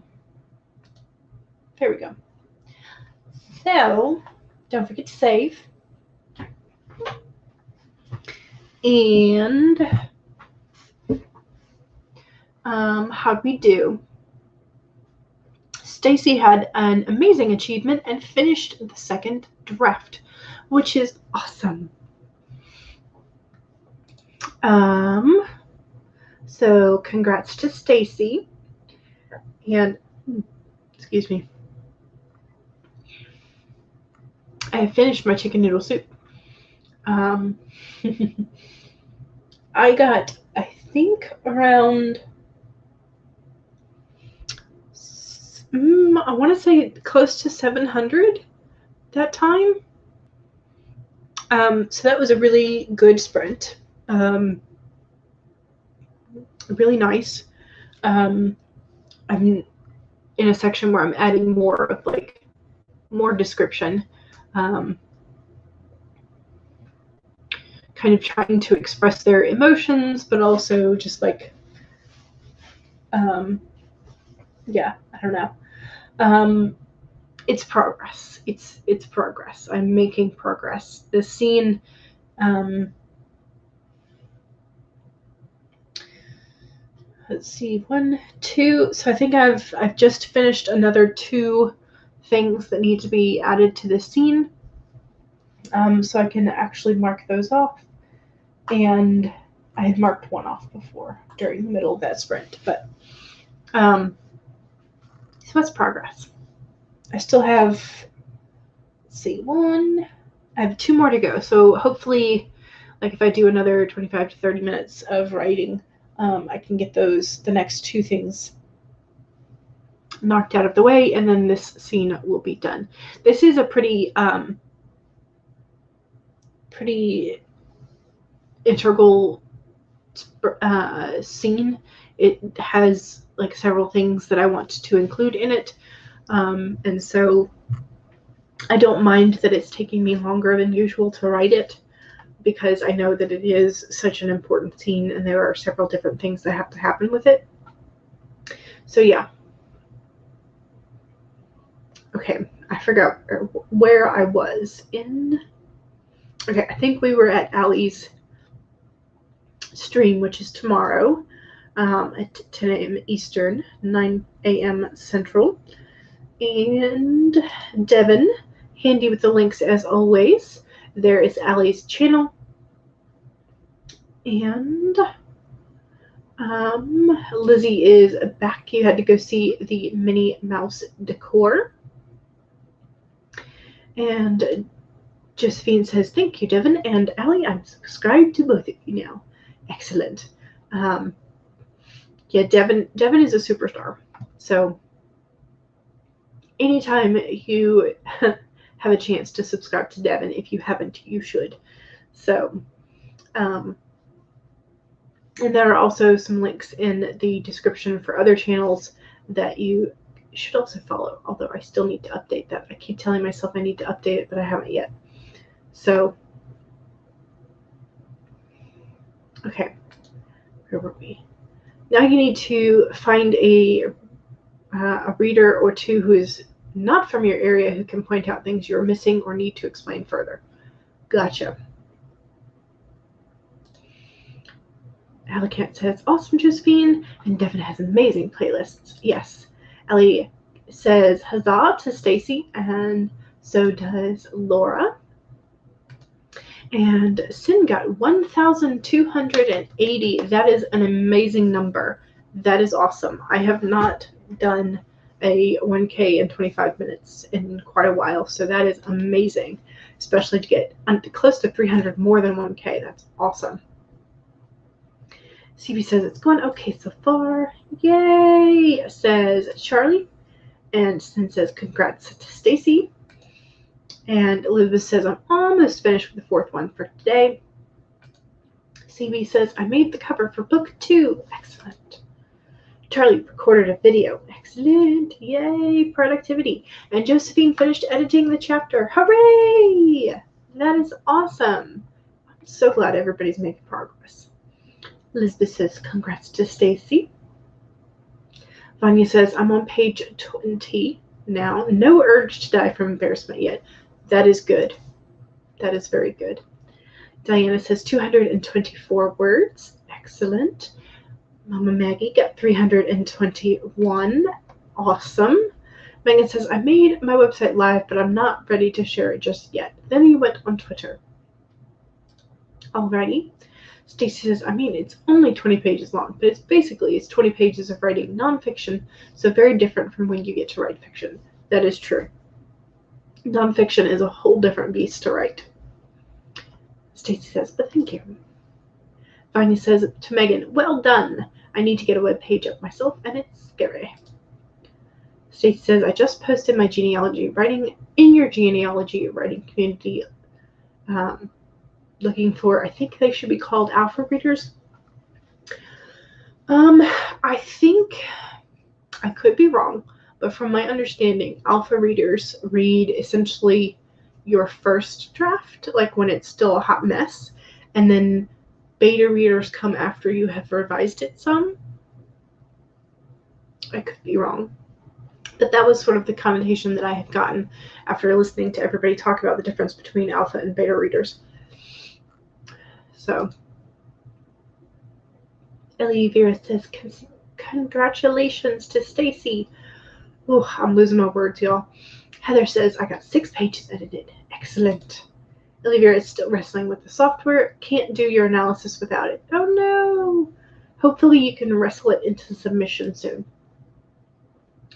There we go. So, don't forget to save. And how'd we do? Stacy had an amazing achievement and finished the second draft, which is awesome. So congrats to Stacy. And excuse me. I have finished my chicken noodle soup. I got, I think, around, I want to say close to 700 that time. So that was a really good sprint. Really nice. I'm in a section where I'm adding more of more description. Kind of trying to express their emotions, but also just yeah, I don't know. It's progress. It's progress. I'm making progress. The scene, let's see, 1, 2. So I think I've just finished another 2 things that need to be added to the scene. So I can actually mark those off. And I had marked 1 off before during the middle of that sprint, but so that's progress. I still have, let's see, 1. I have 2 more to go. So hopefully, if I do another 25 to 30 minutes of writing, I can get the next 2 things knocked out of the way, and then this scene will be done. This is a pretty integral scene. It has several things that I want to include in it, and so I don't mind that it's taking me longer than usual to write it, because I know that it is such an important scene and there are several different things that have to happen with it. So yeah. Okay, I forgot where I was in. Okay, I think we were at Allie's stream, which is tomorrow at 10 a.m. Eastern, 9 a.m. Central. And Devin, handy with the links as always. There is Allie's channel. And Lizzie is back. You had to go see the Minnie Mouse decor. And Josephine says, thank you, Devin. And Allie, I'm subscribed to both of you now. Excellent. Yeah, Devin is a superstar. So anytime you have a chance to subscribe to Devin, if you haven't, you should. So, and there are also some links in the description for other channels that you should also follow, although I still need to update that. I keep telling myself I need to update it, but I haven't yet. So, okay, where were we? Now you need to find a reader or 2 who is not from your area who can point out things you're missing or need to explain further. Gotcha. Alicant says, awesome, Josephine. And Devin has amazing playlists. Yes. Ellie says, huzzah to Stacy. And so does Laura. And Sin got 1,280. That is an amazing number. That is awesome. I have not done a 1K in 25 minutes in quite a while, so that is amazing, especially to get close to 300 more than 1K. That's awesome. CB says it's going okay so far. Yay, says Charlie. And Sin says congrats to Stacy. And Elizabeth says I'm almost finished with the 4th one for today. CB says I made the cover for book 2. Excellent. Charlie recorded a video. Excellent. Yay, productivity. And Josephine finished editing the chapter. Hooray! That is awesome. I'm so glad everybody's making progress. Elizabeth says congrats to Stacy. Vanya says, I'm on page 20 now. No urge to die from embarrassment yet. That is good. That is very good. Diana says 224 words. Excellent. Mama Maggie got 321. Awesome. Megan says, I made my website live, but I'm not ready to share it just yet. Then you went on Twitter. Alrighty. Stacy says, I mean, it's only 20 pages long, but it's 20 pages of writing nonfiction, so very different from when you get to write fiction. That is true. Nonfiction is a whole different beast to write. Stacy says, but thank you. Vanya says to Megan, well done. I need to get a web page up myself, and it's scary. Stacy says, I just posted my genealogy writing in your genealogy writing community, looking for, I think they should be called alpha readers. I think, I could be wrong, but from my understanding, alpha readers read essentially your first draft, like when it's still a hot mess, and then beta readers come after you have revised it some. I could be wrong. But that was sort of the connotation that I had gotten after listening to everybody talk about the difference between alpha and beta readers. So, Ellie Vera says, congratulations to Stacy. Oh, I'm losing my words, y'all. Heather says, I got 6 pages edited. Excellent. Ellie Vera is still wrestling with the software. Can't do your analysis without it. Oh no. Hopefully you can wrestle it into submission soon.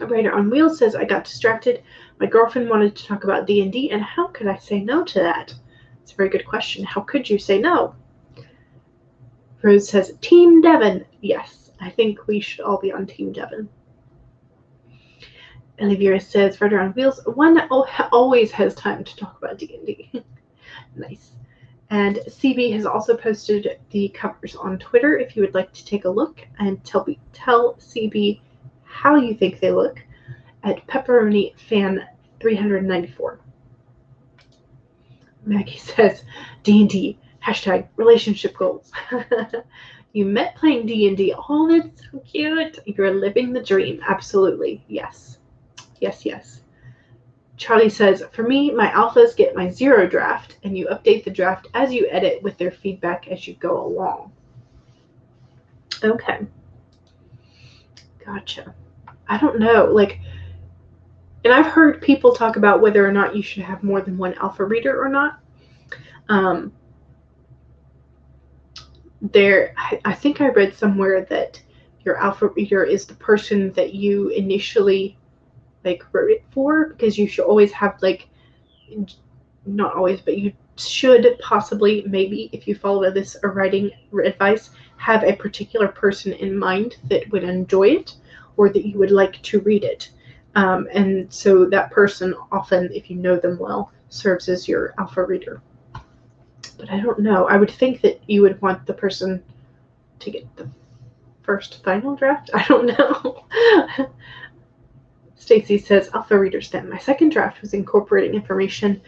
A Writer on Wheels says, I got distracted. My girlfriend wanted to talk about D&D, and how could I say no to that? It's a very good question. How could you say no? Rose says, Team Devon. Yes, I think we should all be on Team Devon. Olivia says, Writer on Wheels, one always has time to talk about D&D. Nice. And CB has also posted the covers on Twitter if you would like to take a look and tell CB how you think they look at Pepperoni Fan 394. Maggie says, D&D, hashtag relationship goals. You met playing D&D. Oh, that's so cute. You're living the dream. Absolutely. Yes. Yes, yes. Charlie says, for me, my alphas get my 0 draft, and you update the draft as you edit with their feedback as you go along. Okay. Gotcha. I don't know. Like, and I've heard people talk about whether or not you should have more than one alpha reader or not. I think I read somewhere that your alpha reader is the person that you initially wrote it for, because you should always have not always, but you should possibly, maybe if you follow this writing advice, have a particular person in mind that would enjoy it or that you would like to read it. And so that person often, if you know them well, serves as your alpha reader. But I don't know. I would think that you would want the person to get the first final draft. I don't know. Stacy says, Alpha Reader STEM. My second draft was incorporating information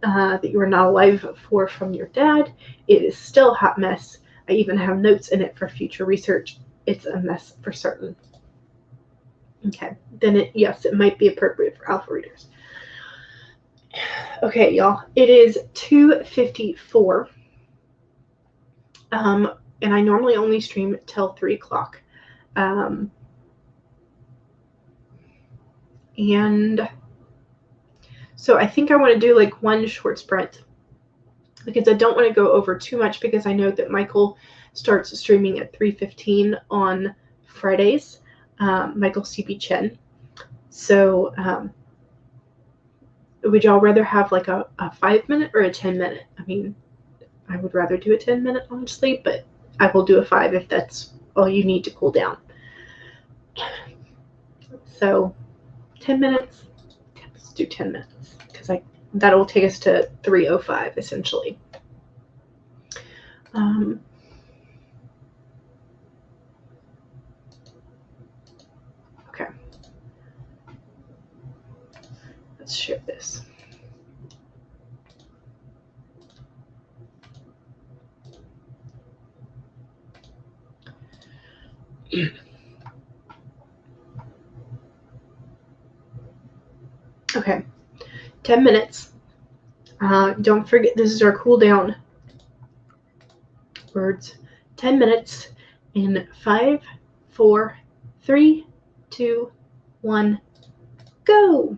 that you were not alive for from your dad. It is still a hot mess. I even have notes in it for future research. It's a mess for certain. Okay, then yes, it might be appropriate for alpha readers. Okay, y'all, it is 2:54. And I normally only stream till 3 o'clock. And so I think I want to do one short sprint, because I don't want to go over too much, because I know that Michael starts streaming at 3:15 on Fridays, Michael CB Chen. So would y'all rather have a 5-minute or a 10-minute? I mean, I would rather do a 10-minute, honestly, but I will do a 5 if that's all you need to cool down. So 10 minutes, let's do 10 minutes, because that will take us to 3:05 essentially. Okay, let's share this. 10 minutes. Don't forget, this is our cool down words. 10 minutes in 5, 4, 3, 2, 1, go!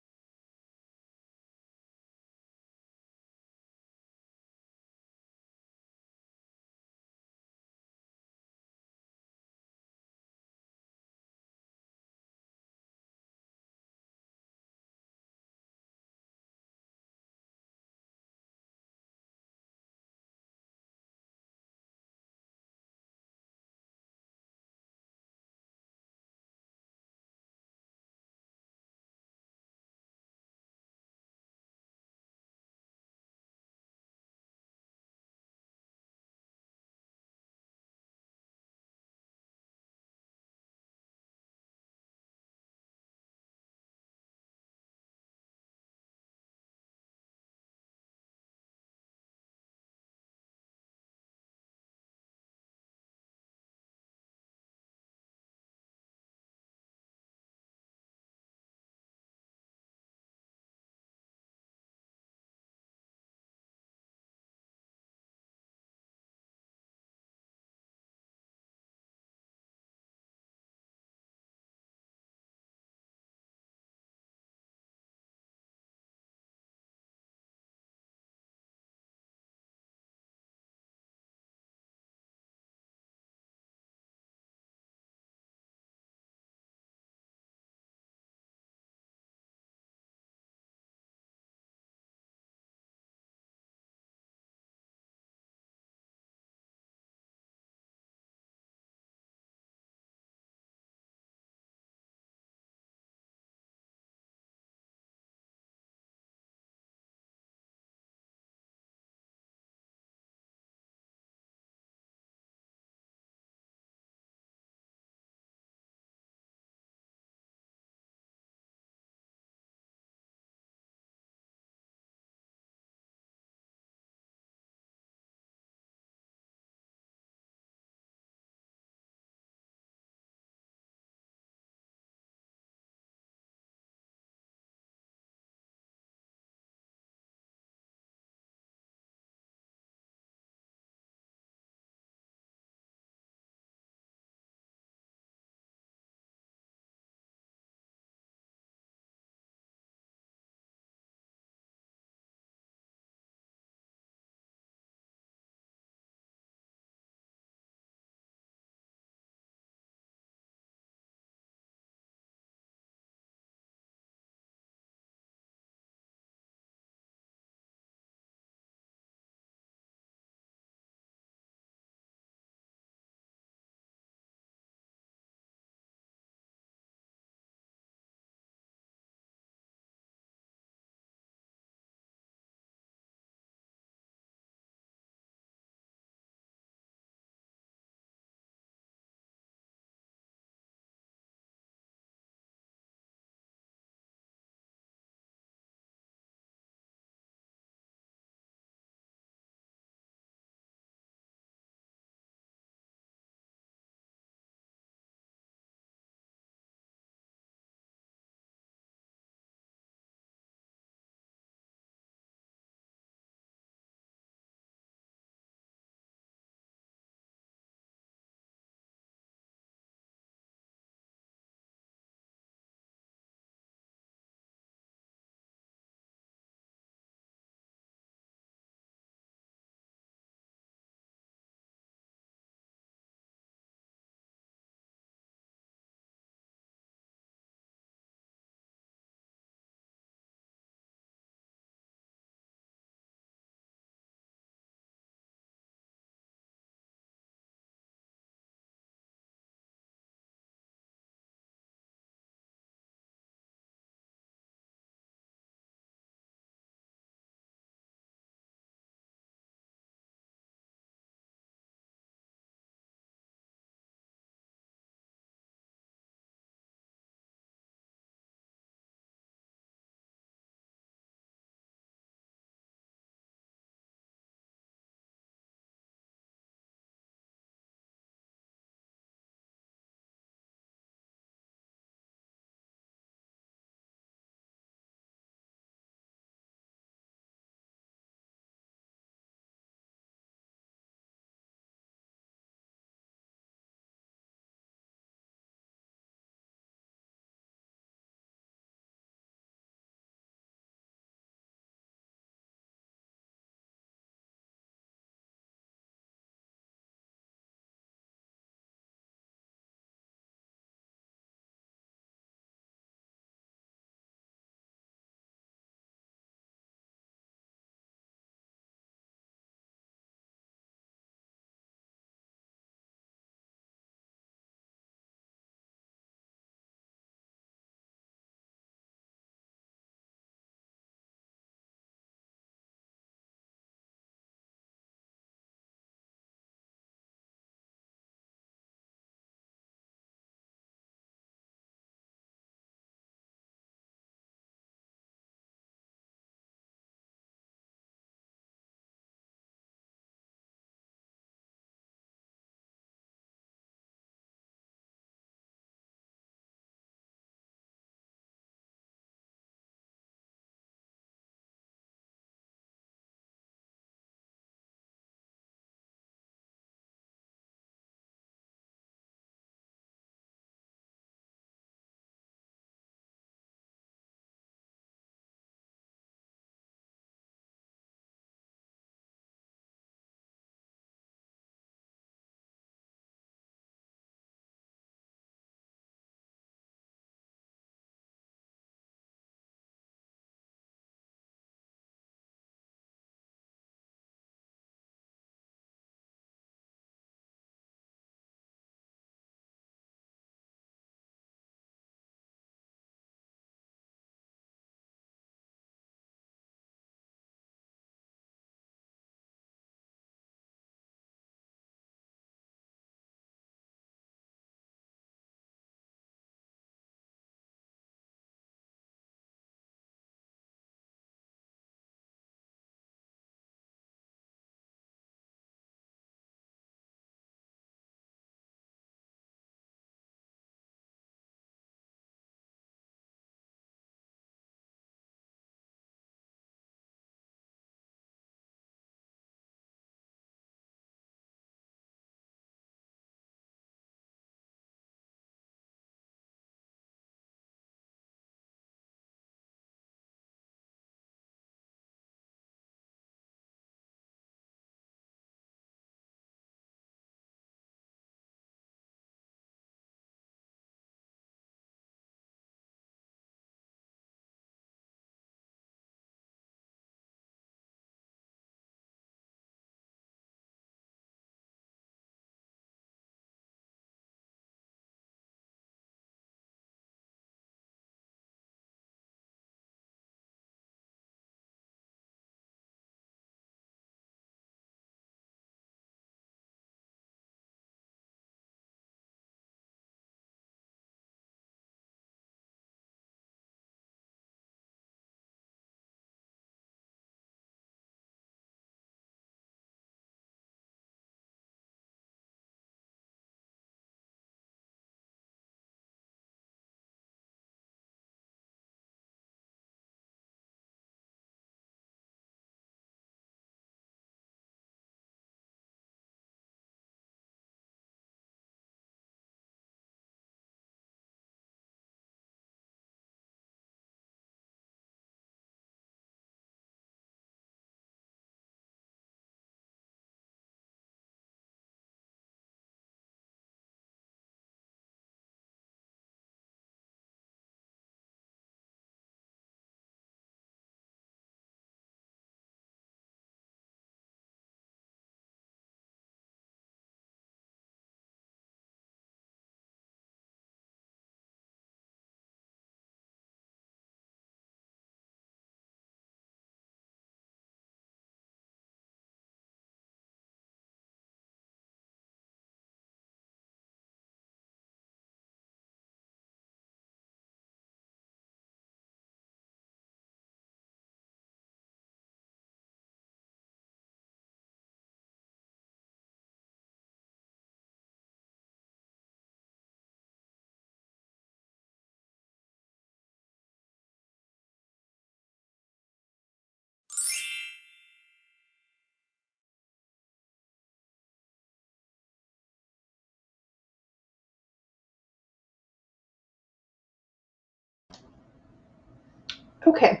Okay.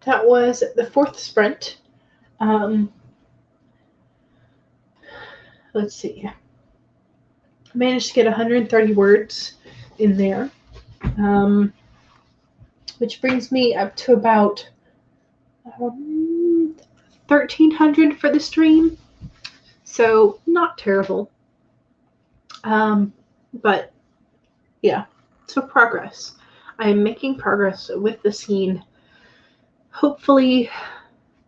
That was the 4th sprint. Let's see. I managed to get 130 words in there, which brings me up to about 1,300 for the stream. So not terrible. But yeah, so progress. I am making progress with the scene. Hopefully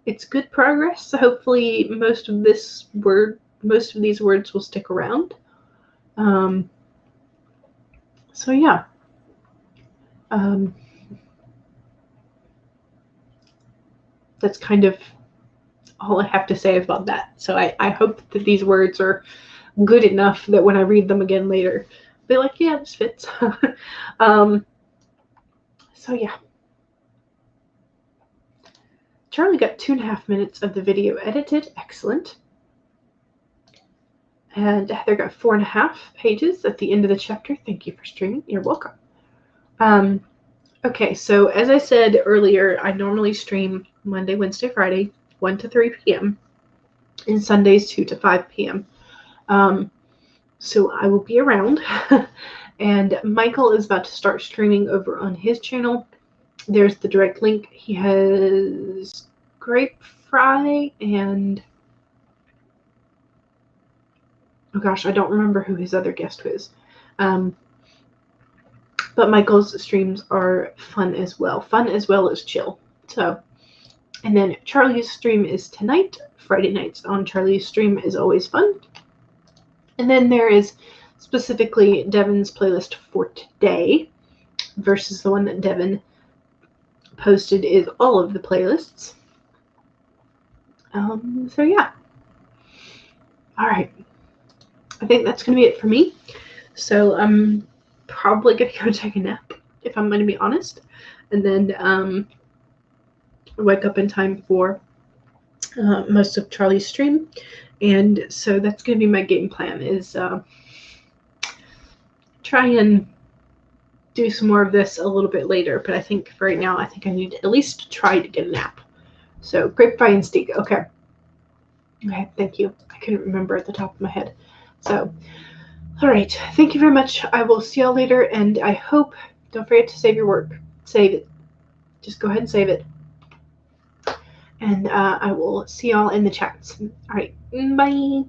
it's good progress. Hopefully most of these words will stick around. So yeah. That's kind of all I have to say about that. So I hope that these words are good enough that when I read them again later, I'll be like, yeah, this fits. So yeah. Charlie got 2.5 minutes of the video edited. Excellent. And Heather got 4.5 pages at the end of the chapter. Thank you for streaming. You're welcome. Okay, so as I said earlier, I normally stream Monday, Wednesday, Friday, 1 to 3 p.m. and Sundays 2 to 5 p.m. So I will be around. And Michael is about to start streaming over on his channel. There's the direct link. He has Grapefry and oh gosh, I don't remember who his other guest was. But Michael's streams are fun as well. Fun as well as chill. So, and then Charlie's stream is tonight. Friday nights on Charlie's stream is always fun. And then there is specifically Devin's playlist for today versus the one that Devin posted is all of the playlists. So yeah. All right. I think that's going to be it for me. So I'm probably going to go take a nap, if I'm going to be honest. And then wake up in time for most of Charlie's stream. And so that's going to be my game plan is try and do some more of this a little bit later. But I think for right now, I think I need to at least try to get a nap. So Grapefry and Steak. Okay. Okay, thank you. I couldn't remember at the top of my head. So, all right. Thank you very much. I will see y'all later. And I hope, don't forget to save your work. Save it. Just go ahead and save it. And I will see y'all in the chats. All right. Bye.